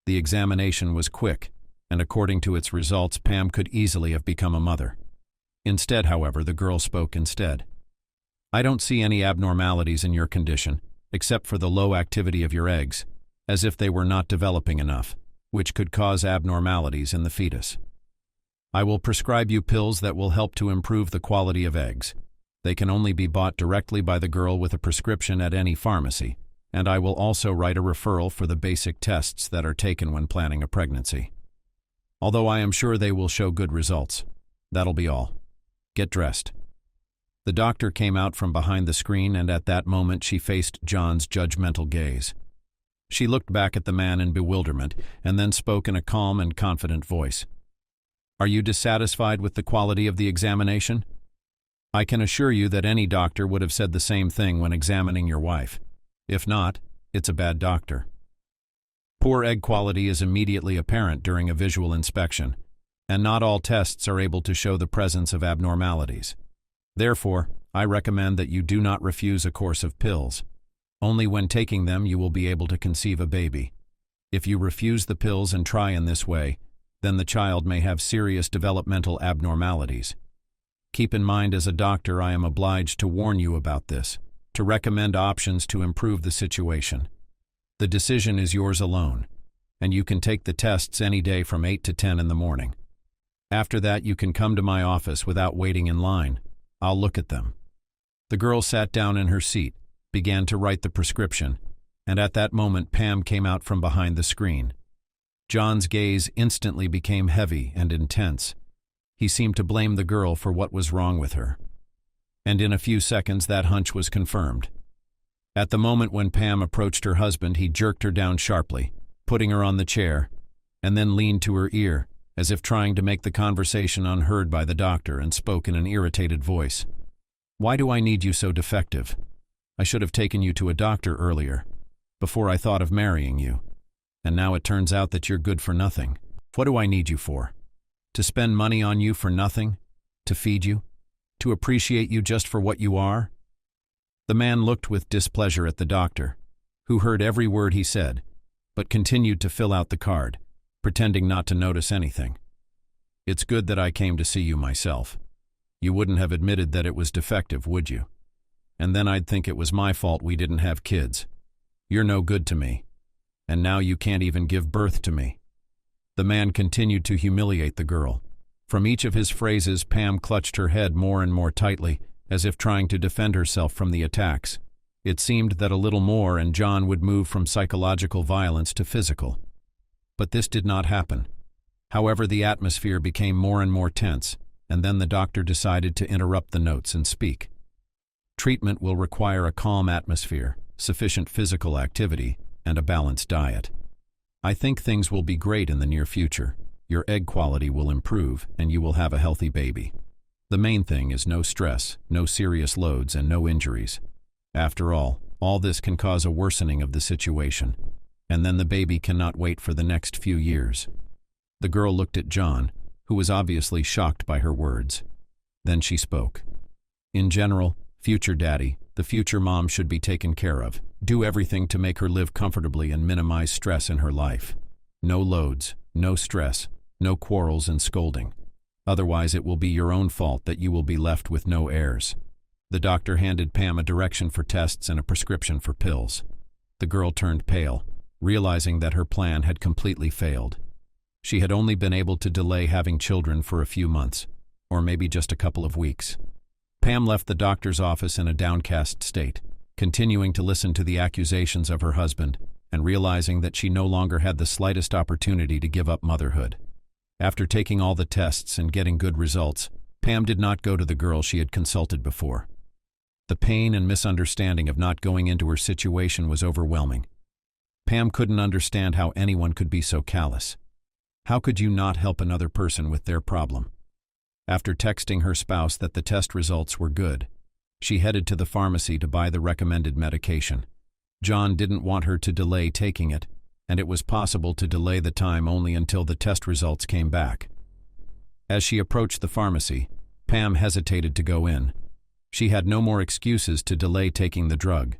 The examination was quick, and according to its results, Pam could easily have become a mother. Instead, however, the girl spoke instead. I don't see any abnormalities in your condition, except for the low activity of your eggs, as if they were not developing enough, which could cause abnormalities in the fetus. I will prescribe you pills that will help to improve the quality of eggs. They can only be bought directly by the girl with a prescription at any pharmacy, and I will also write a referral for the basic tests that are taken when planning a pregnancy. Although I am sure they will show good results. That'll be all. Get dressed. The doctor came out from behind the screen, and at that moment she faced John's judgmental gaze. She looked back at the man in bewilderment and then spoke in a calm and confident voice. Are you dissatisfied with the quality of the examination? I can assure you that any doctor would have said the same thing when examining your wife. If not, it's a bad doctor. Poor egg quality is immediately apparent during a visual inspection, and not all tests are able to show the presence of abnormalities. Therefore, I recommend that you do not refuse a course of pills. Only when taking them you will be able to conceive a baby. If you refuse the pills and try in this way, then the child may have serious developmental abnormalities. Keep in mind, as a doctor, I am obliged to warn you about this, to recommend options to improve the situation. The decision is yours alone, and you can take the tests any day from 8 to 10 in the morning. After that, you can come to my office without waiting in line. I'll look at them. The girl sat down in her seat, began to write the prescription, and at that moment Pam came out from behind the screen. John's gaze instantly became heavy and intense. He seemed to blame the girl for what was wrong with her. And in a few seconds that hunch was confirmed. At the moment when Pam approached her husband, he jerked her down sharply, putting her on the chair, and then leaned to her ear, as if trying to make the conversation unheard by the doctor, and spoke in an irritated voice. Why do I need you so defective? I should have taken you to a doctor earlier, before I thought of marrying you. And now it turns out that you're good for nothing. What do I need you for? To spend money on you for nothing? To feed you? To appreciate you just for what you are? The man looked with displeasure at the doctor, who heard every word he said, but continued to fill out the card, pretending not to notice anything. It's good that I came to see you myself. You wouldn't have admitted that it was defective, would you? And then I'd think it was my fault we didn't have kids. You're no good to me. And now you can't even give birth to me. The man continued to humiliate the girl. From each of his phrases, Pam clutched her head more and more tightly, as if trying to defend herself from the attacks. It seemed that a little more and John would move from psychological violence to physical. But this did not happen. However, the atmosphere became more and more tense, and then the doctor decided to interrupt the notes and speak. Treatment will require a calm atmosphere, sufficient physical activity, and a balanced diet. I think things will be great in the near future. Your egg quality will improve, and you will have a healthy baby. The main thing is no stress, no serious loads, and no injuries. After all this can cause a worsening of the situation, and then the baby cannot wait for the next few years. The girl looked at John, who was obviously shocked by her words. Then she spoke. In general, future daddy, the future mom should be taken care of. Do everything to make her live comfortably and minimize stress in her life. No loads, no stress, no quarrels and scolding. Otherwise it will be your own fault that you will be left with no heirs. The doctor handed Pam a direction for tests and a prescription for pills. The girl turned pale, realizing that her plan had completely failed. She had only been able to delay having children for a few months, or maybe just a couple of weeks. Pam left the doctor's office in a downcast state, continuing to listen to the accusations of her husband and realizing that she no longer had the slightest opportunity to give up motherhood. After taking all the tests and getting good results, Pam did not go to the girl she had consulted before. The pain and misunderstanding of not going into her situation was overwhelming. Pam couldn't understand how anyone could be so callous. How could you not help another person with their problem? After texting her spouse that the test results were good, she headed to the pharmacy to buy the recommended medication. John didn't want her to delay taking it, and it was possible to delay the time only until the test results came back. As she approached the pharmacy, Pam hesitated to go in. She had no more excuses to delay taking the drug.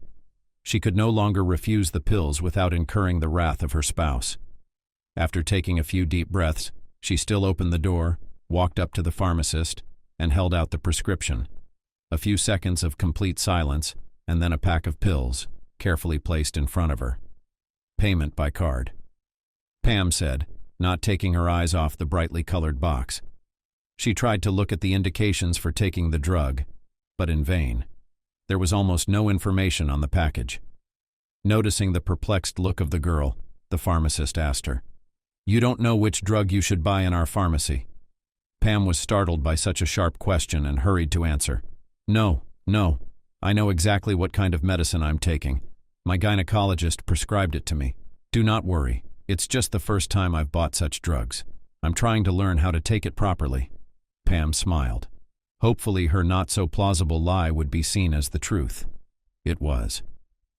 She could no longer refuse the pills without incurring the wrath of her spouse. After taking a few deep breaths, she still opened the door, walked up to the pharmacist, and held out the prescription. A few seconds of complete silence, and then a pack of pills, carefully placed in front of her. Payment by card. Pam said, not taking her eyes off the brightly colored box. She tried to look at the indications for taking the drug, but in vain. There was almost no information on the package. Noticing the perplexed look of the girl, the pharmacist asked her, "You don't know which drug you should buy in our pharmacy?" Pam was startled by such a sharp question and hurried to answer. No, I know exactly what kind of medicine I'm taking. My gynecologist prescribed it to me. Do not worry, it's just the first time I've bought such drugs. I'm trying to learn how to take it properly." Pam smiled. Hopefully her not-so-plausible lie would be seen as the truth. It was.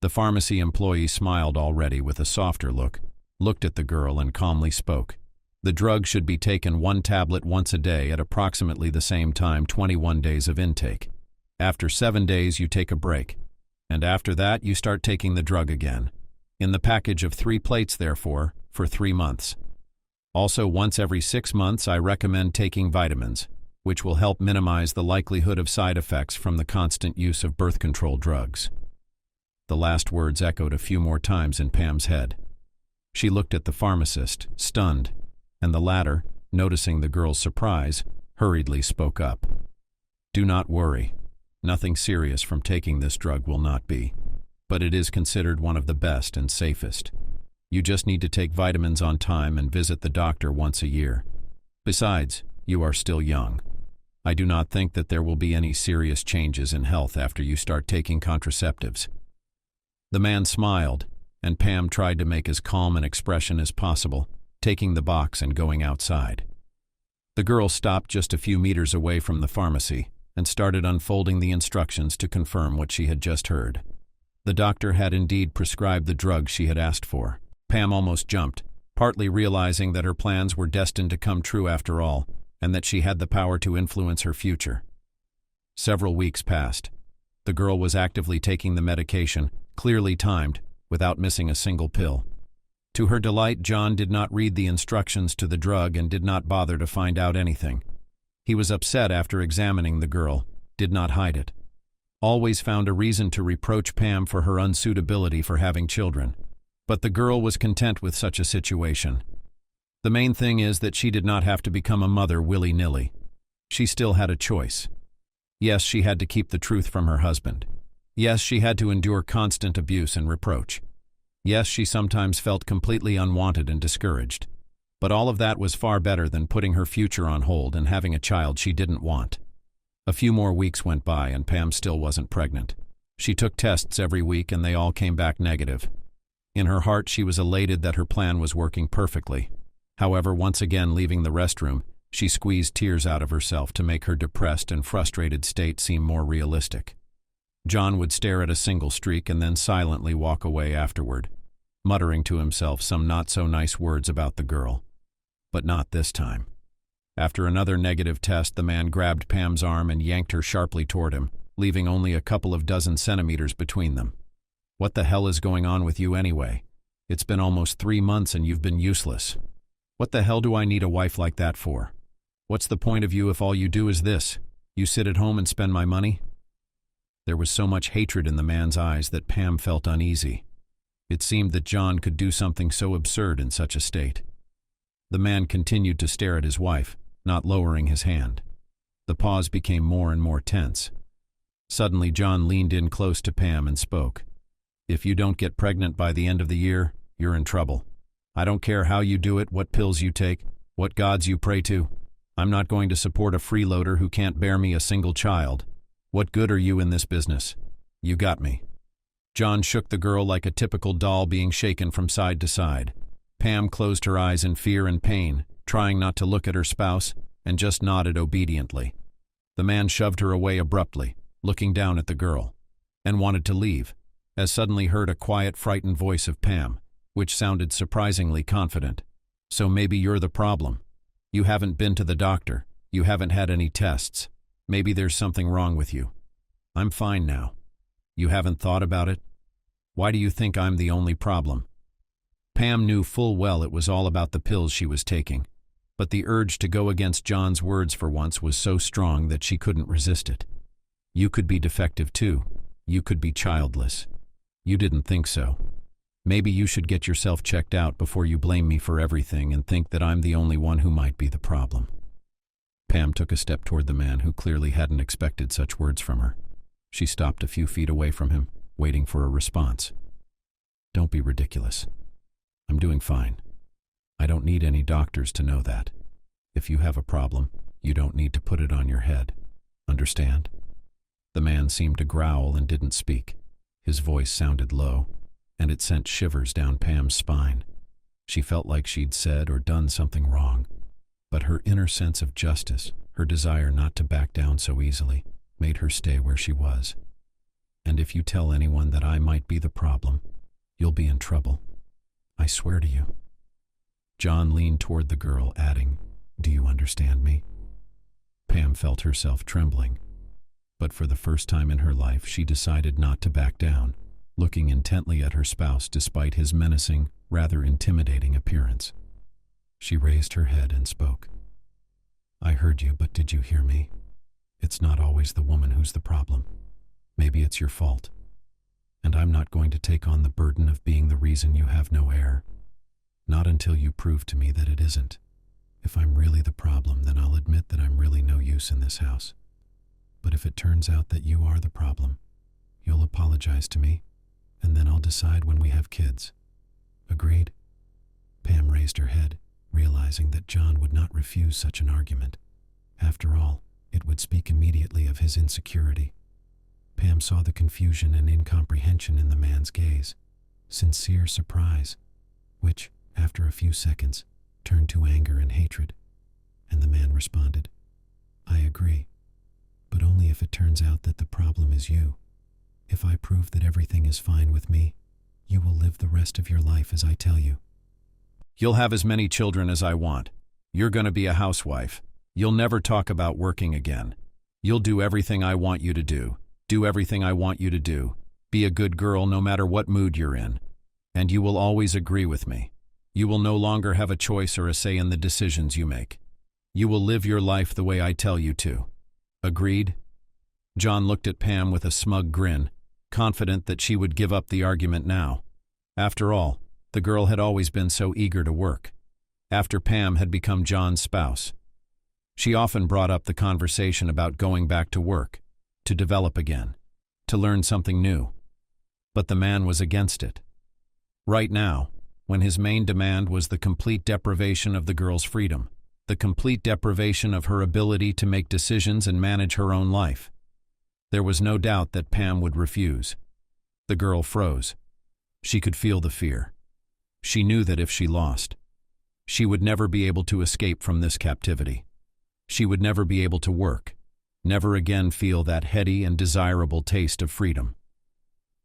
The pharmacy employee smiled already with a softer look, looked at the girl and calmly spoke. The drug should be taken 1 tablet once a day at approximately the same time, 21 days of intake. After 7 days you take a break, and after that you start taking the drug again. In the package of 3 plates, therefore, for 3 months. Also, once every 6 months I recommend taking vitamins, which will help minimize the likelihood of side effects from the constant use of birth control drugs. The last words echoed a few more times in Pam's head. She looked at the pharmacist, stunned, and the latter, noticing the girl's surprise, hurriedly spoke up. "Do not worry. Nothing serious from taking this drug will not be, but it is considered one of the best and safest. You just need to take vitamins on time and visit the doctor once a year. Besides, you are still young. I do not think that there will be any serious changes in health after you start taking contraceptives." The man smiled, and Pam tried to make as calm an expression as possible, taking the box and going outside. The girl stopped just a few meters away from the pharmacy and started unfolding the instructions to confirm what she had just heard. The doctor had indeed prescribed the drug she had asked for. Pam almost jumped, partly realizing that her plans were destined to come true after all, and that she had the power to influence her future. Several weeks passed. The girl was actively taking the medication, clearly timed, without missing a single pill. To her delight, John did not read the instructions to the drug and did not bother to find out anything. He was upset after examining the girl, did not hide it. Always found a reason to reproach Pam for her unsuitability for having children. But the girl was content with such a situation. The main thing is that she did not have to become a mother willy-nilly. She still had a choice. Yes, she had to keep the truth from her husband. Yes, she had to endure constant abuse and reproach. Yes, she sometimes felt completely unwanted and discouraged. But all of that was far better than putting her future on hold and having a child she didn't want. A few more weeks went by and Pam still wasn't pregnant. She took tests every week and they all came back negative. In her heart, she was elated that her plan was working perfectly. However, once again leaving the restroom, she squeezed tears out of herself to make her depressed and frustrated state seem more realistic. John would stare at a single streak and then silently walk away afterward, muttering to himself some not-so-nice words about the girl. But not this time. After another negative test, the man grabbed Pam's arm and yanked her sharply toward him, leaving only a couple of dozen centimeters between them. "What the hell is going on with you anyway? It's been almost 3 months and you've been useless. What the hell do I need a wife like that for? What's the point of you if all you do is this? You sit at home and spend my money?" There was so much hatred in the man's eyes that Pam felt uneasy. It seemed that John could do something so absurd in such a state. The man continued to stare at his wife, not lowering his hand. The pause became more and more tense. Suddenly, John leaned in close to Pam and spoke. "If you don't get pregnant by the end of the year, you're in trouble. I don't care how you do it, what pills you take, what gods you pray to. I'm not going to support a freeloader who can't bear me a single child. What good are you in this business? You got me." John shook the girl like a typical doll being shaken from side to side. Pam closed her eyes in fear and pain, trying not to look at her spouse, and just nodded obediently. The man shoved her away abruptly, looking down at the girl, and wanted to leave, as suddenly heard a quiet, frightened voice of Pam, which sounded surprisingly confident. "So maybe you're the problem. You haven't been to the doctor. You haven't had any tests. Maybe there's something wrong with you. I'm fine now. You haven't thought about it? Why do you think I'm the only problem?" Pam knew full well it was all about the pills she was taking, but the urge to go against John's words for once was so strong that she couldn't resist it. "You could be defective too. You could be childless. You didn't think so. Maybe you should get yourself checked out before you blame me for everything and think that I'm the only one who might be the problem." Pam took a step toward the man, who clearly hadn't expected such words from her. She stopped a few feet away from him, waiting for a response. "Don't be ridiculous. I'm doing fine. I don't need any doctors to know that. If you have a problem, you don't need to put it on your head. Understand?" The man seemed to growl and didn't speak. His voice sounded low, and it sent shivers down Pam's spine. She felt like she'd said or done something wrong, but her inner sense of justice, her desire not to back down so easily, made her stay where she was. "And if you tell anyone that I might be the problem, you'll be in trouble. I swear to you." John leaned toward the girl, adding, "Do you understand me?" Pam felt herself trembling, but for the first time in her life she decided not to back down, looking intently at her spouse despite his menacing, rather intimidating appearance. She raised her head and spoke. "I heard you, but did you hear me? It's not always the woman who's the problem. Maybe it's your fault. And I'm not going to take on the burden of being the reason you have no heir. Not until you prove to me that it isn't. If I'm really the problem, then I'll admit that I'm really no use in this house. But if it turns out that you are the problem, you'll apologize to me, and then I'll decide when we have kids. Agreed?" Pam raised her head, realizing that John would not refuse such an argument. After all, it would speak immediately of his insecurity. Pam saw the confusion and incomprehension in the man's gaze, sincere surprise, which, after a few seconds, turned to anger and hatred. And the man responded, "I agree, but only if it turns out that the problem is you. If I prove that everything is fine with me, you will live the rest of your life as I tell you. You'll have as many children as I want. You're going to be a housewife. You'll never talk about working again. You'll do everything I want you to do. Do everything I want you to do. Be a good girl no matter what mood you're in. And you will always agree with me. You will no longer have a choice or a say in the decisions you make. You will live your life the way I tell you to. Agreed?" John looked at Pam with a smug grin, confident that she would give up the argument now. After all, the girl had always been so eager to work. After Pam had become John's spouse, she often brought up the conversation about going back to work, to develop again, to learn something new. But the man was against it. Right now, when his main demand was the complete deprivation of the girl's freedom, the complete deprivation of her ability to make decisions and manage her own life. There was no doubt that Pam would refuse. The girl froze. She could feel the fear. She knew that if she lost, she would never be able to escape from this captivity. She would never be able to work, never again feel that heady and desirable taste of freedom.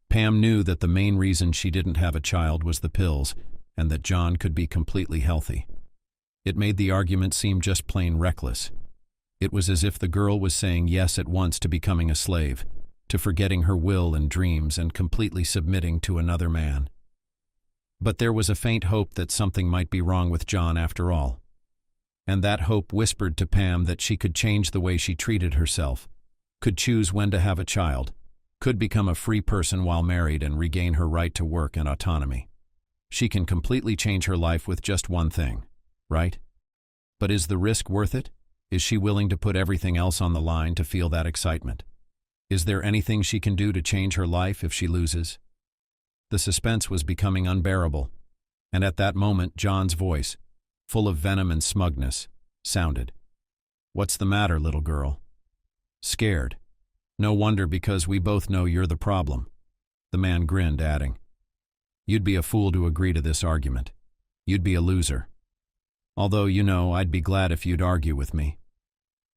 Pam knew that the main reason she didn't have a child was the pills, and that John could be completely healthy. It made the argument seem just plain reckless. It was as if the girl was saying yes at once to becoming a slave, to forgetting her will and dreams and completely submitting to another man. But there was a faint hope that something might be wrong with John after all. And that hope whispered to Pam that she could change the way she treated herself, could choose when to have a child, could become a free person while married and regain her right to work and autonomy. She can completely change her life with just one thing. right? But is the risk worth it? Is she willing to put everything else on the line to feel that excitement? Is there anything she can do to change her life if she loses? The suspense was becoming unbearable, and at that moment John's voice, full of venom and smugness, sounded. "What's the matter, little girl?" "Scared. No wonder, because we both know you're the problem." The man grinned, adding, "You'd be a fool to agree to this argument. You'd be a loser. Although, I'd be glad if you'd argue with me.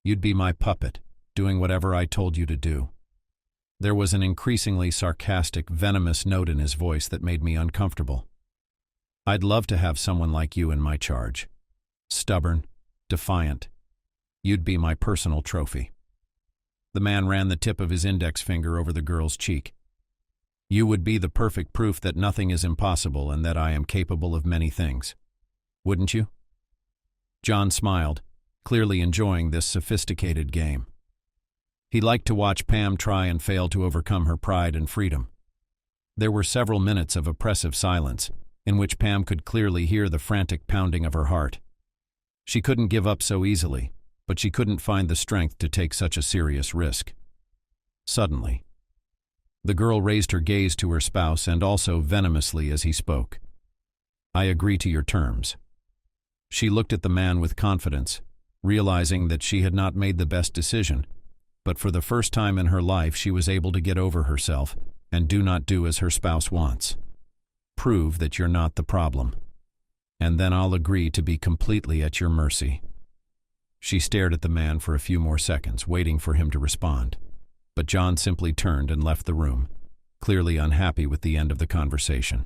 You'd be my puppet, doing whatever I told you to do." There was an increasingly sarcastic, venomous note in his voice that made me uncomfortable. "I'd love to have someone like you in my charge. Stubborn, defiant. You'd be my personal trophy." The man ran the tip of his index finger over the girl's cheek. "You would be the perfect proof that nothing is impossible and that I am capable of many things. Wouldn't you?" John smiled, clearly enjoying this sophisticated game. He liked to watch Pam try and fail to overcome her pride and freedom. There were several minutes of oppressive silence, in which Pam could clearly hear the frantic pounding of her heart. She couldn't give up so easily, but she couldn't find the strength to take such a serious risk. Suddenly, the girl raised her gaze to her spouse and also venomously as he spoke. "I agree to your terms." She looked at the man with confidence, realizing that she had not made the best decision, but for the first time in her life she was able to get over herself and do not do as her spouse wants. "Prove that you're not the problem, and then I'll agree to be completely at your mercy." She stared at the man for a few more seconds, waiting for him to respond, but John simply turned and left the room, clearly unhappy with the end of the conversation.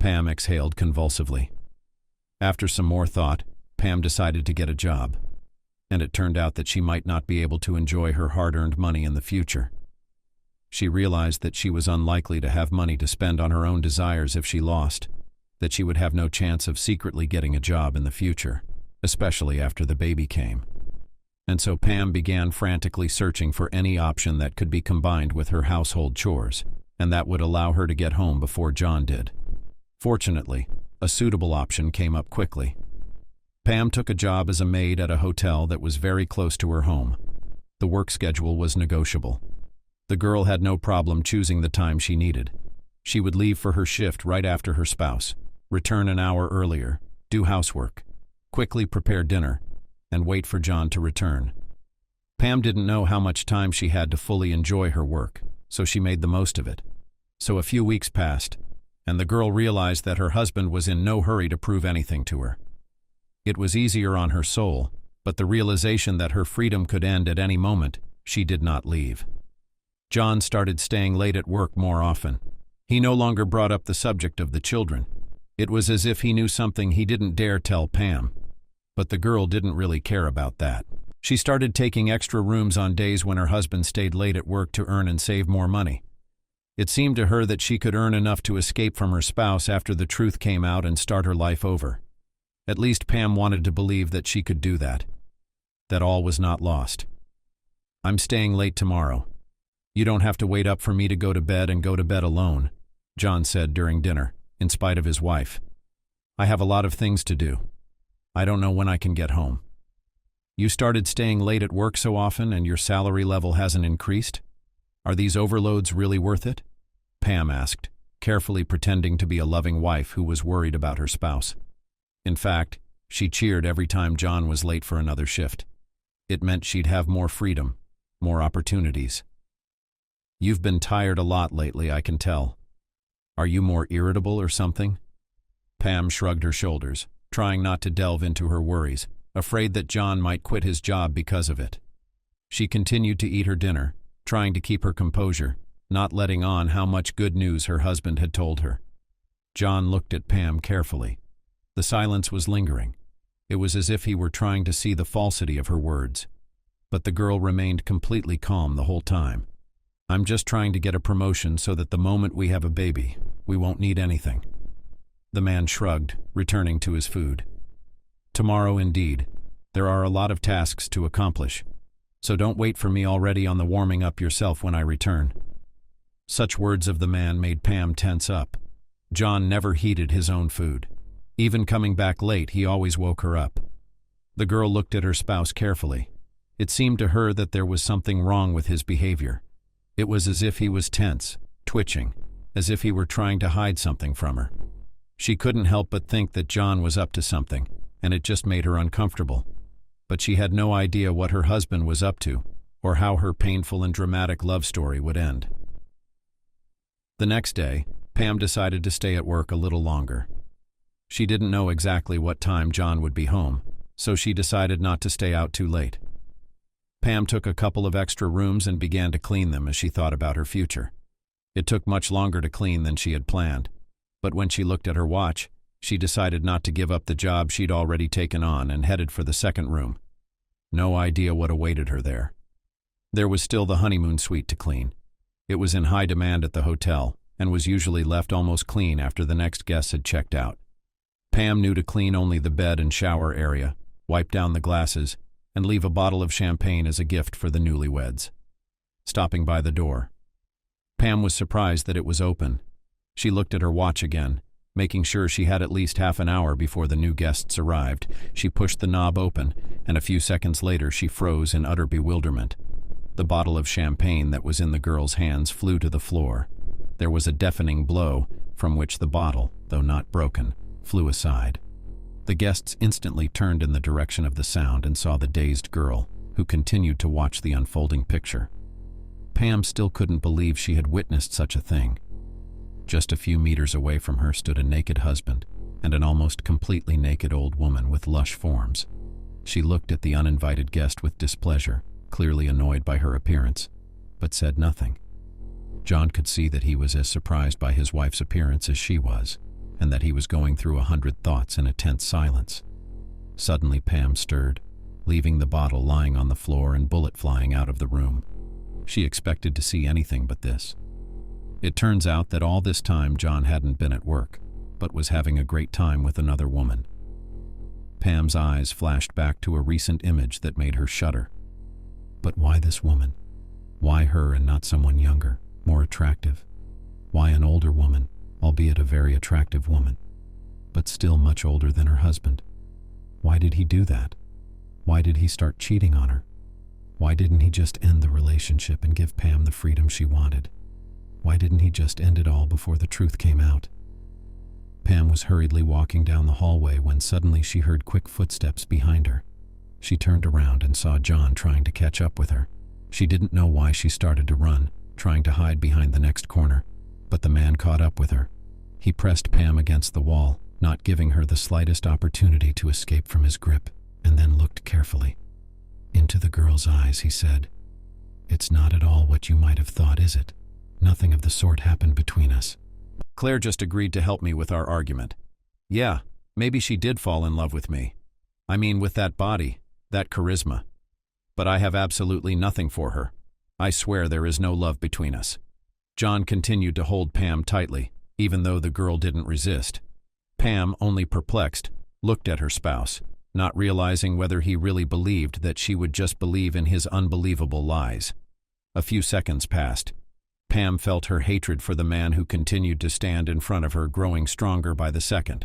Pam exhaled convulsively. After some more thought, Pam decided to get a job, and it turned out that she might not be able to enjoy her hard-earned money in the future. She realized that she was unlikely to have money to spend on her own desires if she lost, that she would have no chance of secretly getting a job in the future, especially after the baby came. And so Pam began frantically searching for any option that could be combined with her household chores, and that would allow her to get home before John did. Fortunately, a suitable option came up quickly. Pam took a job as a maid at a hotel that was very close to her home. The work schedule was negotiable. The girl had no problem choosing the time she needed. She would leave for her shift right after her spouse, return an hour earlier, do housework, quickly prepare dinner, and wait for John to return. Pam didn't know how much time she had to fully enjoy her work, so she made the most of it. So a few weeks passed, and the girl realized that her husband was in no hurry to prove anything to her. It was easier on her soul, but the realization that her freedom could end at any moment, she did not leave. John started staying late at work more often. He no longer brought up the subject of the children. It was as if he knew something he didn't dare tell Pam. But the girl didn't really care about that. She started taking extra rooms on days when her husband stayed late at work to earn and save more money. It seemed to her that she could earn enough to escape from her spouse after the truth came out and start her life over. At least Pam wanted to believe that she could do that. That all was not lost. "I'm staying late tomorrow. You don't have to wait up for me to go to bed and go to bed alone," John said during dinner, in spite of his wife. "I have a lot of things to do. I don't know when I can get home." "You started staying late at work so often and your salary level hasn't increased? Are these overloads really worth it?" Pam asked, carefully pretending to be a loving wife who was worried about her spouse. In fact, she cheered every time John was late for another shift. It meant she'd have more freedom, more opportunities. "You've been tired a lot lately, I can tell. Are you more irritable or something?" Pam shrugged her shoulders, trying not to delve into her worries, afraid that John might quit his job because of it. She continued to eat her dinner, trying to keep her composure, not letting on how much good news her husband had told her. John looked at Pam carefully. The silence was lingering. It was as if he were trying to see the falsity of her words. But the girl remained completely calm the whole time. "I'm just trying to get a promotion so that the moment we have a baby, we won't need anything." The man shrugged, returning to his food. "Tomorrow, indeed. There are a lot of tasks to accomplish. So don't wait for me already on the warming up yourself when I return." Such words of the man made Pam tense up. John never heated his own food. Even coming back late, he always woke her up. The girl looked at her spouse carefully. It seemed to her that there was something wrong with his behavior. It was as if he was tense, twitching, as if he were trying to hide something from her. She couldn't help but think that John was up to something, and it just made her uncomfortable. But she had no idea what her husband was up to, or how her painful and dramatic love story would end. The next day, Pam decided to stay at work a little longer. She didn't know exactly what time John would be home, so she decided not to stay out too late. Pam took a couple of extra rooms and began to clean them as she thought about her future. It took much longer to clean than she had planned, but when she looked at her watch, she decided not to give up the job she'd already taken on and headed for the second room. No idea what awaited her there. There was still the honeymoon suite to clean. It was in high demand at the hotel and was usually left almost clean after the next guests had checked out. Pam knew to clean only the bed and shower area, wipe down the glasses, and leave a bottle of champagne as a gift for the newlyweds. Stopping by the door, Pam was surprised that it was open. She looked at her watch again, making sure she had at least half an hour before the new guests arrived. She pushed the knob open, and a few seconds later she froze in utter bewilderment. The bottle of champagne that was in the girl's hands flew to the floor. There was a deafening blow, from which the bottle, though not broken, flew aside. The guests instantly turned in the direction of the sound and saw the dazed girl, who continued to watch the unfolding picture. Pam still couldn't believe she had witnessed such a thing. Just a few meters away from her stood a naked husband and an almost completely naked old woman with lush forms. She looked at the uninvited guest with displeasure, clearly annoyed by her appearance, but said nothing. John could see that he was as surprised by his wife's appearance as she was, and that he was going through 100 thoughts in a tense silence. Suddenly Pam stirred, leaving the bottle lying on the floor and bullet flying out of the room. She expected to see anything but this. It turns out that all this time John hadn't been at work, but was having a great time with another woman. Pam's eyes flashed back to a recent image that made her shudder. But why this woman? Why her and not someone younger, more attractive? Why an older woman, albeit a very attractive woman, but still much older than her husband? Why did he do that? Why did he start cheating on her? Why didn't he just end the relationship and give Pam the freedom she wanted? Why didn't he just end it all before the truth came out? Pam was hurriedly walking down the hallway when suddenly she heard quick footsteps behind her. She turned around and saw John trying to catch up with her. She didn't know why she started to run, trying to hide behind the next corner, but the man caught up with her. He pressed Pam against the wall, not giving her the slightest opportunity to escape from his grip, and then looked carefully into the girl's eyes. He said, "It's not at all what you might have thought, is it? Nothing of the sort happened between us." Claire just agreed to help me with our argument. Yeah, maybe she did fall in love with me. I mean, with that body, that charisma. But I have absolutely nothing for her. I swear there is no love between us. John continued to hold Pam tightly, even though the girl didn't resist. Pam, only perplexed, looked at her spouse, not realizing whether he really believed that she would just believe in his unbelievable lies. A few seconds passed. Pam felt her hatred for the man who continued to stand in front of her growing stronger by the second.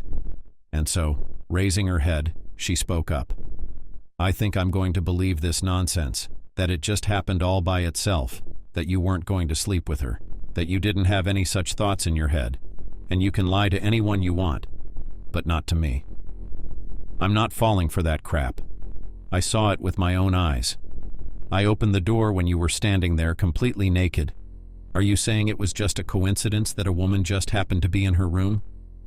And so, raising her head, she spoke up. "I think I'm going to believe this nonsense, that it just happened all by itself, that you weren't going to sleep with her, that you didn't have any such thoughts in your head, and you can lie to anyone you want, but not to me. I'm not falling for that crap. I saw it with my own eyes. I opened the door when you were standing there completely naked. Are you saying it was just a coincidence that a woman just happened to be in her room?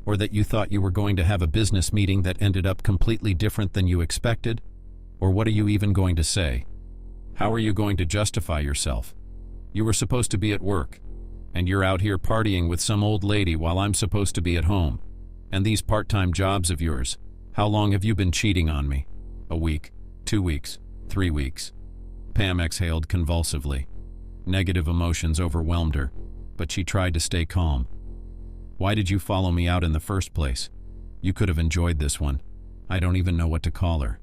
Or that you thought you were going to have a business meeting that ended up completely different than you expected? Or what are you even going to say? How are you going to justify yourself? You were supposed to be at work, and you're out here partying with some old lady while I'm supposed to be at home. And these part-time jobs of yours, how long have you been cheating on me? A week, 2 weeks, 3 weeks." Pam exhaled convulsively. Negative emotions overwhelmed her, but she tried to stay calm. "Why did you follow me out in the first place? You could have enjoyed this one. I don't even know what to call her.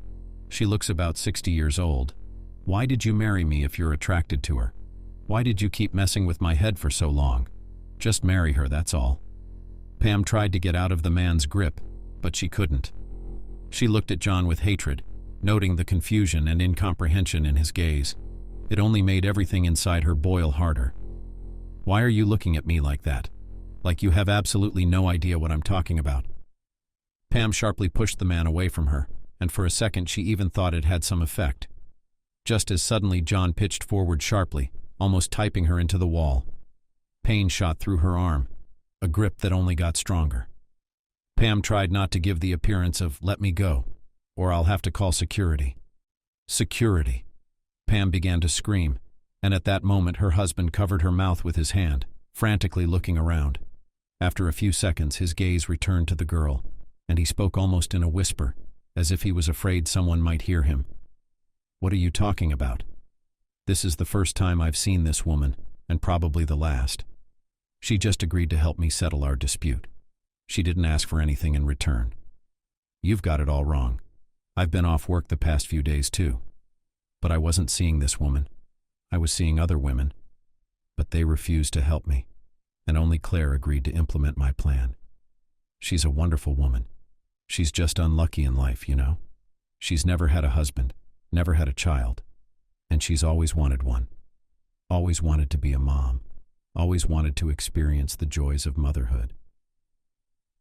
She looks about 60 years old. Why did you marry me if you're attracted to her? Why did you keep messing with my head for so long? Just marry her, that's all." Pam tried to get out of the man's grip, but she couldn't. She looked at John with hatred, noting the confusion and incomprehension in his gaze. It only made everything inside her boil harder. "Why are you looking at me like that? Like you have absolutely no idea what I'm talking about." Pam sharply pushed the man away from her, and for a second she even thought it had some effect. Just as suddenly John pitched forward sharply, almost typing her into the wall. Pain shot through her arm, a grip that only got stronger. Pam tried not to give the appearance of, "Let me go, or I'll have to call security." Security. Pam began to scream, and at that moment her husband covered her mouth with his hand, frantically looking around. After a few seconds his gaze returned to the girl, and he spoke almost in a whisper, as if he was afraid someone might hear him. "What are you talking about? This is the first time I've seen this woman, and probably the last. She just agreed to help me settle our dispute. She didn't ask for anything in return." "You've got it all wrong. I've been off work the past few days too. But I wasn't seeing this woman. I was seeing other women. But they refused to help me, and only Claire agreed to implement my plan. She's a wonderful woman. She's just unlucky in life, you know. She's never had a husband, never had a child, and she's always wanted one. Always wanted to be a mom. Always wanted to experience the joys of motherhood."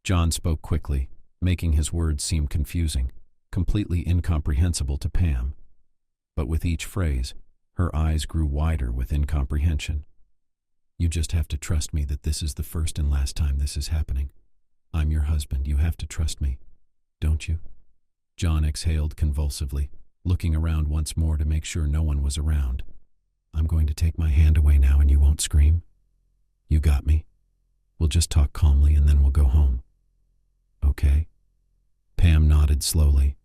John spoke quickly, making his words seem confusing, completely incomprehensible to Pam. But with each phrase, her eyes grew wider with incomprehension. "You just have to trust me that this is the first and last time this is happening. I'm your husband. You have to trust me. Don't you?" John exhaled convulsively, looking around once more to make sure no one was around. "I'm going to take my hand away now and you won't scream? You got me? We'll just talk calmly and then we'll go home. Okay?" Pam nodded slowly,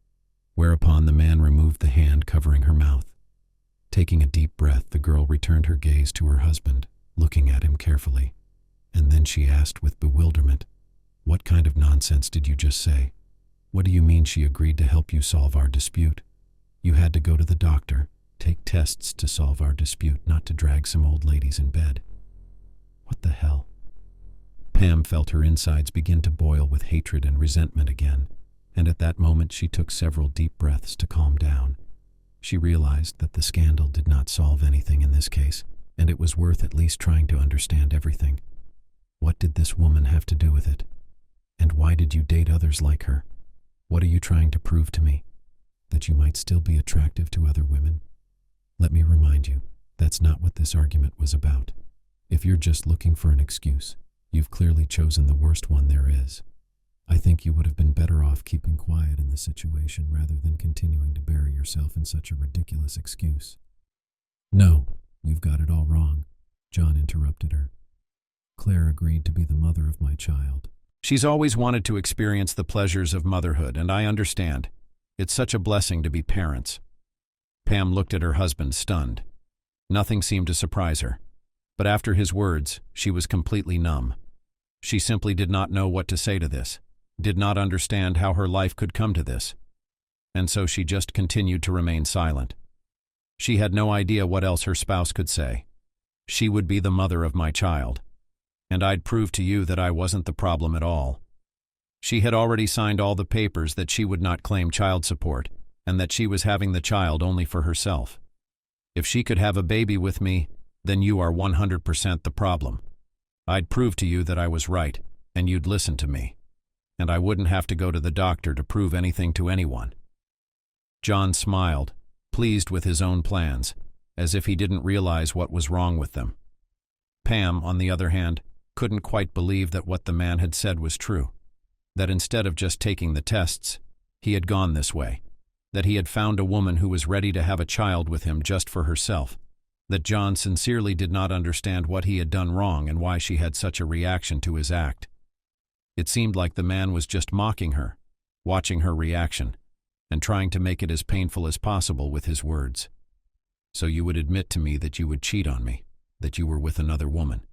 whereupon the man removed the hand covering her mouth. Taking a deep breath, the girl returned her gaze to her husband, looking at him carefully. And then she asked with bewilderment, "What kind of nonsense did you just say? What do you mean she agreed to help you solve our dispute? You had to go to the doctor, take tests to solve our dispute, not to drag some old ladies in bed. What the hell?" Pam felt her insides begin to boil with hatred and resentment again, and at that moment she took several deep breaths to calm down. She realized that the scandal did not solve anything in this case, and it was worth at least trying to understand everything. What did this woman have to do with it? And why did you date others like her? What are you trying to prove to me? That you might still be attractive to other women? Let me remind you, that's not what this argument was about. If you're just looking for an excuse, you've clearly chosen the worst one there is. I think you would have been better off keeping quiet in the situation rather than continuing to bury yourself in such a ridiculous excuse. "No, you've got it all wrong," John interrupted her. "Claire agreed to be the mother of my child. She's always wanted to experience the pleasures of motherhood, and I understand. It's such a blessing to be parents." Pam looked at her husband, stunned. Nothing seemed to surprise her. But after his words, she was completely numb. She simply did not know what to say to this, did not understand how her life could come to this. And so she just continued to remain silent. She had no idea what else her spouse could say. She would be the mother of my child. And I'd prove to you that I wasn't the problem at all. She had already signed all the papers that she would not claim child support, and that she was having the child only for herself. If she could have a baby with me, then you are 100% the problem. I'd prove to you that I was right, and you'd listen to me. And I wouldn't have to go to the doctor to prove anything to anyone. John smiled, pleased with his own plans, as if he didn't realize what was wrong with them. Pam, on the other hand, couldn't quite believe that what the man had said was true. That instead of just taking the tests, he had gone this way. That he had found a woman who was ready to have a child with him just for herself. That John sincerely did not understand what he had done wrong and why she had such a reaction to his act. It seemed like the man was just mocking her, watching her reaction, and trying to make it as painful as possible with his words. "So you would admit to me that you would cheat on me, that you were with another woman,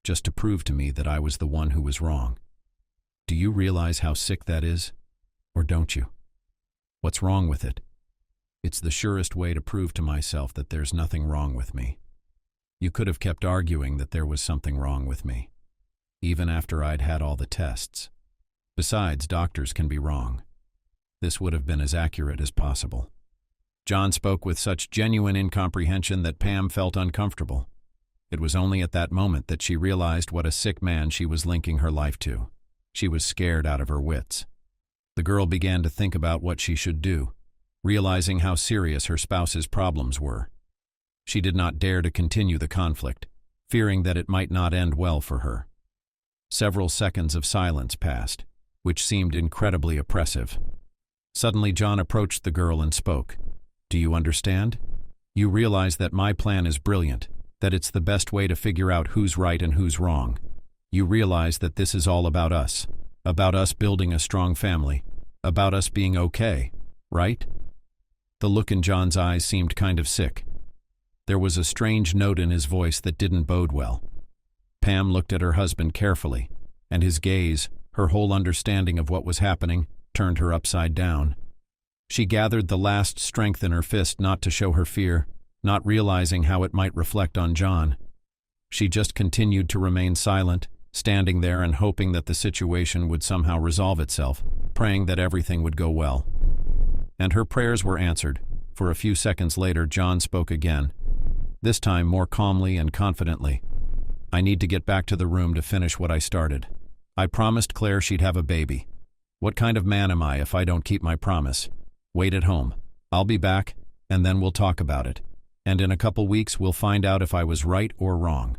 just to prove to me that I was the one who was wrong. Do you realize how sick that is? Or don't you? What's wrong with it? It's the surest way to prove to myself that there's nothing wrong with me. You could have kept arguing that there was something wrong with me, even after I'd had all the tests. Besides, doctors can be wrong. This would have been as accurate as possible. John spoke with such genuine incomprehension that Pam felt uncomfortable. It was only at that moment that she realized what a sick man she was linking her life to. She was scared out of her wits. The girl began to think about what she should do, realizing how serious her spouse's problems were. She did not dare to continue the conflict, fearing that it might not end well for her. Several seconds of silence passed, which seemed incredibly oppressive. Suddenly, John approached the girl and spoke. "Do you understand? You realize that my plan is brilliant, that it's the best way to figure out who's right and who's wrong. You realize that this is all about us building a strong family, about us being okay, right?" The look in John's eyes seemed kind of sick. There was a strange note in his voice that didn't bode well. Pam looked at her husband carefully, and his gaze, her whole understanding of what was happening, turned her upside down. She gathered the last strength in her fist not to show her fear, not realizing how it might reflect on John. She just continued to remain silent, standing there and hoping that the situation would somehow resolve itself, praying that everything would go well. And her prayers were answered, for a few seconds later John spoke again, this time more calmly and confidently. "I need to get back to the room to finish what I started. I promised Claire she'd have a baby. What kind of man am I if I don't keep my promise? Wait at home. I'll be back, and then we'll talk about it. And in a couple weeks we'll find out if I was right or wrong."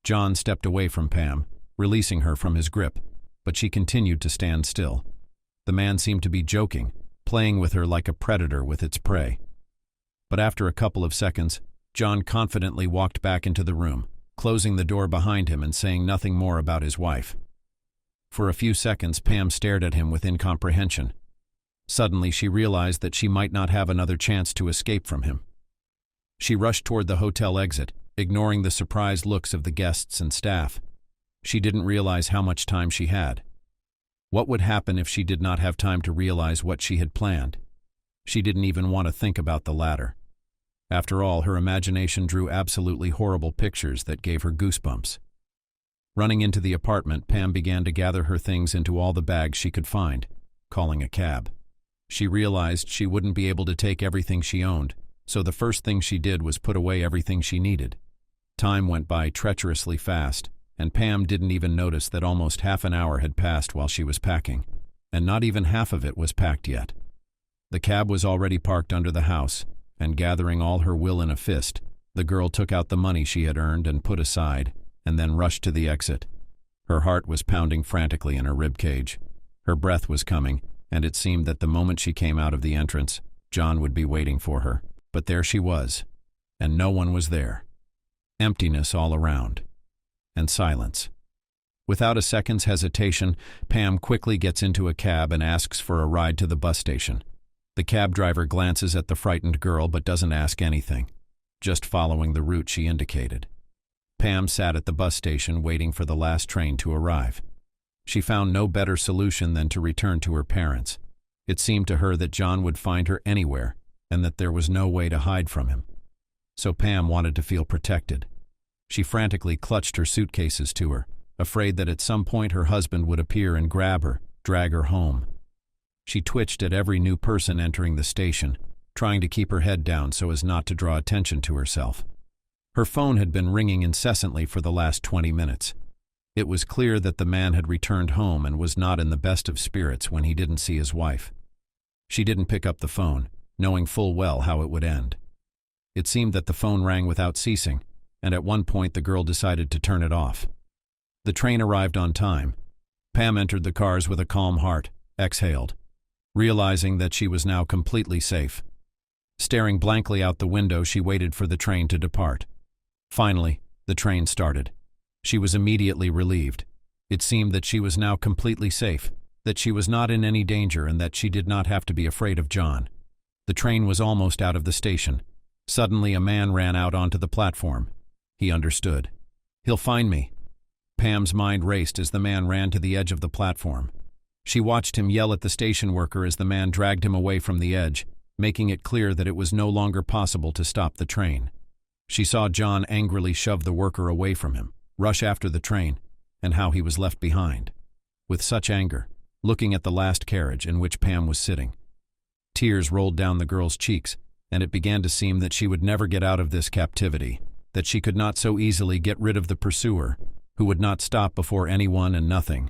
John stepped away from Pam, releasing her from his grip, but she continued to stand still. The man seemed to be joking, playing with her like a predator with its prey. But after a couple of seconds, John confidently walked back into the room, closing the door behind him and saying nothing more about his wife. For a few seconds, Pam stared at him with incomprehension. Suddenly, she realized that she might not have another chance to escape from him. She rushed toward the hotel exit, ignoring the surprised looks of the guests and staff. She didn't realize how much time she had. What would happen if she did not have time to realize what she had planned? She didn't even want to think about the latter. After all, her imagination drew absolutely horrible pictures that gave her goosebumps. Running into the apartment, Pam began to gather her things into all the bags she could find, calling a cab. She realized she wouldn't be able to take everything she owned, so the first thing she did was put away everything she needed. Time went by treacherously fast, and Pam didn't even notice that almost half an hour had passed while she was packing, and not even half of it was packed yet. The cab was already parked under the house, and gathering all her will in a fist, the girl took out the money she had earned and put aside, and then rushed to the exit. Her heart was pounding frantically in her ribcage. Her breath was coming, and it seemed that the moment she came out of the entrance, John would be waiting for her. But there she was, and no one was there. Emptiness all around. And silence. Without a second's hesitation, Pam quickly gets into a cab and asks for a ride to the bus station. The cab driver glances at the frightened girl but doesn't ask anything, just following the route she indicated. Pam sat at the bus station waiting for the last train to arrive. She found no better solution than to return to her parents. It seemed to her that John would find her anywhere, and that there was no way to hide from him. So Pam wanted to feel protected. She frantically clutched her suitcases to her, afraid that at some point her husband would appear and grab her, drag her home. She twitched at every new person entering the station, trying to keep her head down so as not to draw attention to herself. Her phone had been ringing incessantly for the last 20 minutes. It was clear that the man had returned home and was not in the best of spirits when he didn't see his wife. She didn't pick up the phone, knowing full well how it would end. It seemed that the phone rang without ceasing, and at one point the girl decided to turn it off. The train arrived on time. Pam entered the cars with a calm heart, exhaled, realizing that she was now completely safe. Staring blankly out the window, she waited for the train to depart. Finally, the train started. She was immediately relieved. It seemed that she was now completely safe, that she was not in any danger, and that she did not have to be afraid of John. The train was almost out of the station. Suddenly, a man ran out onto the platform. He understood. "He'll find me." Pam's mind raced as the man ran to the edge of the platform. She watched him yell at the station worker as the man dragged him away from the edge, making it clear that it was no longer possible to stop the train. She saw John angrily shove the worker away from him, rush after the train, and how he was left behind. with such anger, looking at the last carriage in which Pam was sitting. Tears rolled down the girl's cheeks, and it began to seem that she would never get out of this captivity, that she could not so easily get rid of the pursuer, who would not stop before anyone and nothing.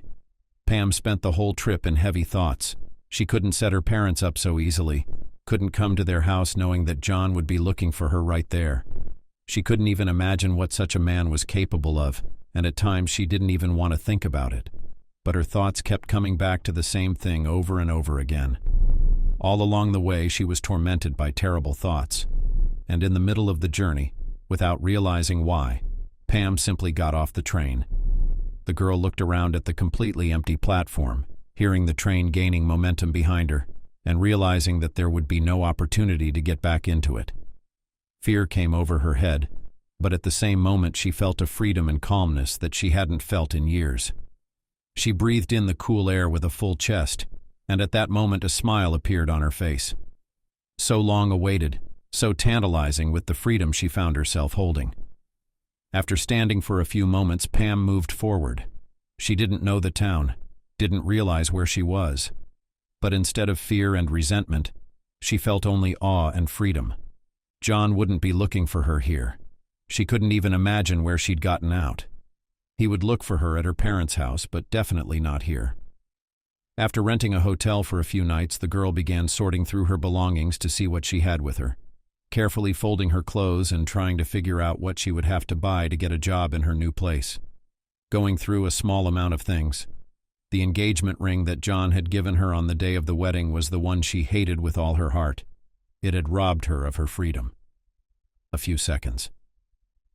Pam spent the whole trip in heavy thoughts. She couldn't set her parents up so easily, couldn't come to their house knowing that John would be looking for her right there. She couldn't even imagine what such a man was capable of, and at times she didn't even want to think about it. But her thoughts kept coming back to the same thing over and over again. All along the way she was tormented by terrible thoughts. And in the middle of the journey, without realizing why, Pam simply got off the train. The girl looked around at the completely empty platform, hearing the train gaining momentum behind her, and realizing that there would be no opportunity to get back into it. Fear came over her head, but at the same moment she felt a freedom and calmness that she hadn't felt in years. She breathed in the cool air with a full chest, and at that moment a smile appeared on her face. So long awaited, so tantalizing with the freedom she found herself holding. After standing for a few moments, Pam moved forward. She didn't know the town, didn't realize where she was. But instead of fear and resentment, she felt only awe and freedom. John wouldn't be looking for her here. She couldn't even imagine where she'd gotten out. He would look for her at her parents' house, but definitely not here. After renting a hotel for a few nights, the girl began sorting through her belongings to see what she had with her, carefully folding her clothes and trying to figure out what she would have to buy to get a job in her new place. Going through a small amount of things. The engagement ring that John had given her on the day of the wedding was the one she hated with all her heart. It had robbed her of her freedom. A few seconds.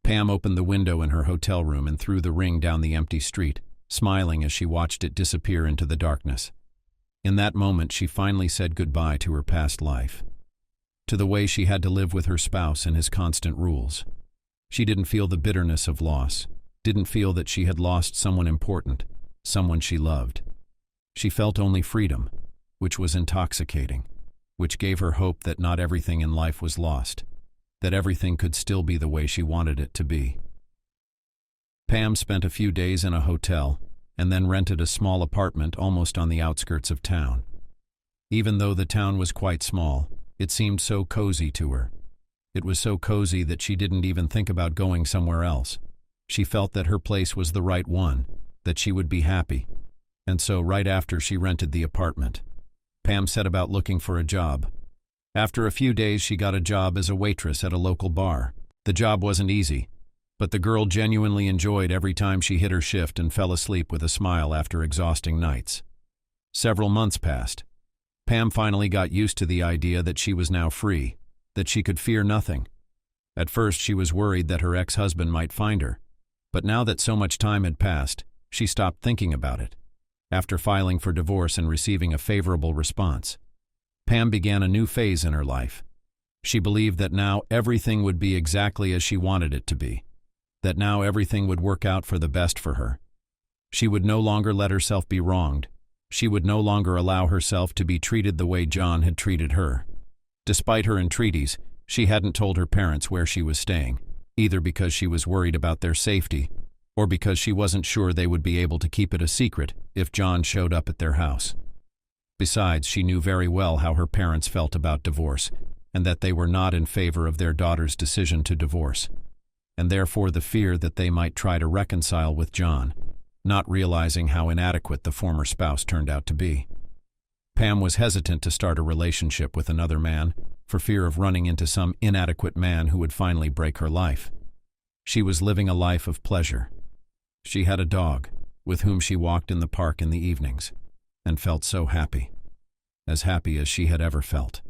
Pam opened the window in her hotel room and threw the ring down the empty street, smiling as she watched it disappear into the darkness. In that moment, she finally said goodbye to her past life, to the way she had to live with her spouse and his constant rules. She didn't feel the bitterness of loss, didn't feel that she had lost someone important, someone she loved. She felt only freedom, which was intoxicating, which gave her hope that not everything in life was lost, that everything could still be the way she wanted it to be. Pam spent a few days in a hotel and then rented a small apartment almost on the outskirts of town. Even though the town was quite small, it seemed so cozy to her. It was so cozy that she didn't even think about going somewhere else. She felt that her place was the right one, that she would be happy. And so right after she rented the apartment, Pam set about looking for a job. After a few days, she got a job as a waitress at a local bar. The job wasn't easy, but the girl genuinely enjoyed every time she hit her shift and fell asleep with a smile after exhausting nights. Several months passed. Pam finally got used to the idea that she was now free, that she could fear nothing. At first, she was worried that her ex-husband might find her, but now that so much time had passed, she stopped thinking about it. After filing for divorce and receiving a favorable response, Pam began a new phase in her life. She believed that now everything would be exactly as she wanted it to be, that now everything would work out for the best for her. She would no longer let herself be wronged. She would no longer allow herself to be treated the way John had treated her. Despite her entreaties, she hadn't told her parents where she was staying, either because she was worried about their safety or because she wasn't sure they would be able to keep it a secret if John showed up at their house. Besides, she knew very well how her parents felt about divorce, and that they were not in favor of their daughter's decision to divorce, and therefore the fear that they might try to reconcile with John, not realizing how inadequate the former spouse turned out to be. Pam was hesitant to start a relationship with another man, for fear of running into some inadequate man who would finally break her life. She was living a life of pleasure. She had a dog, with whom she walked in the park in the evenings, and felt so happy, as she had ever felt.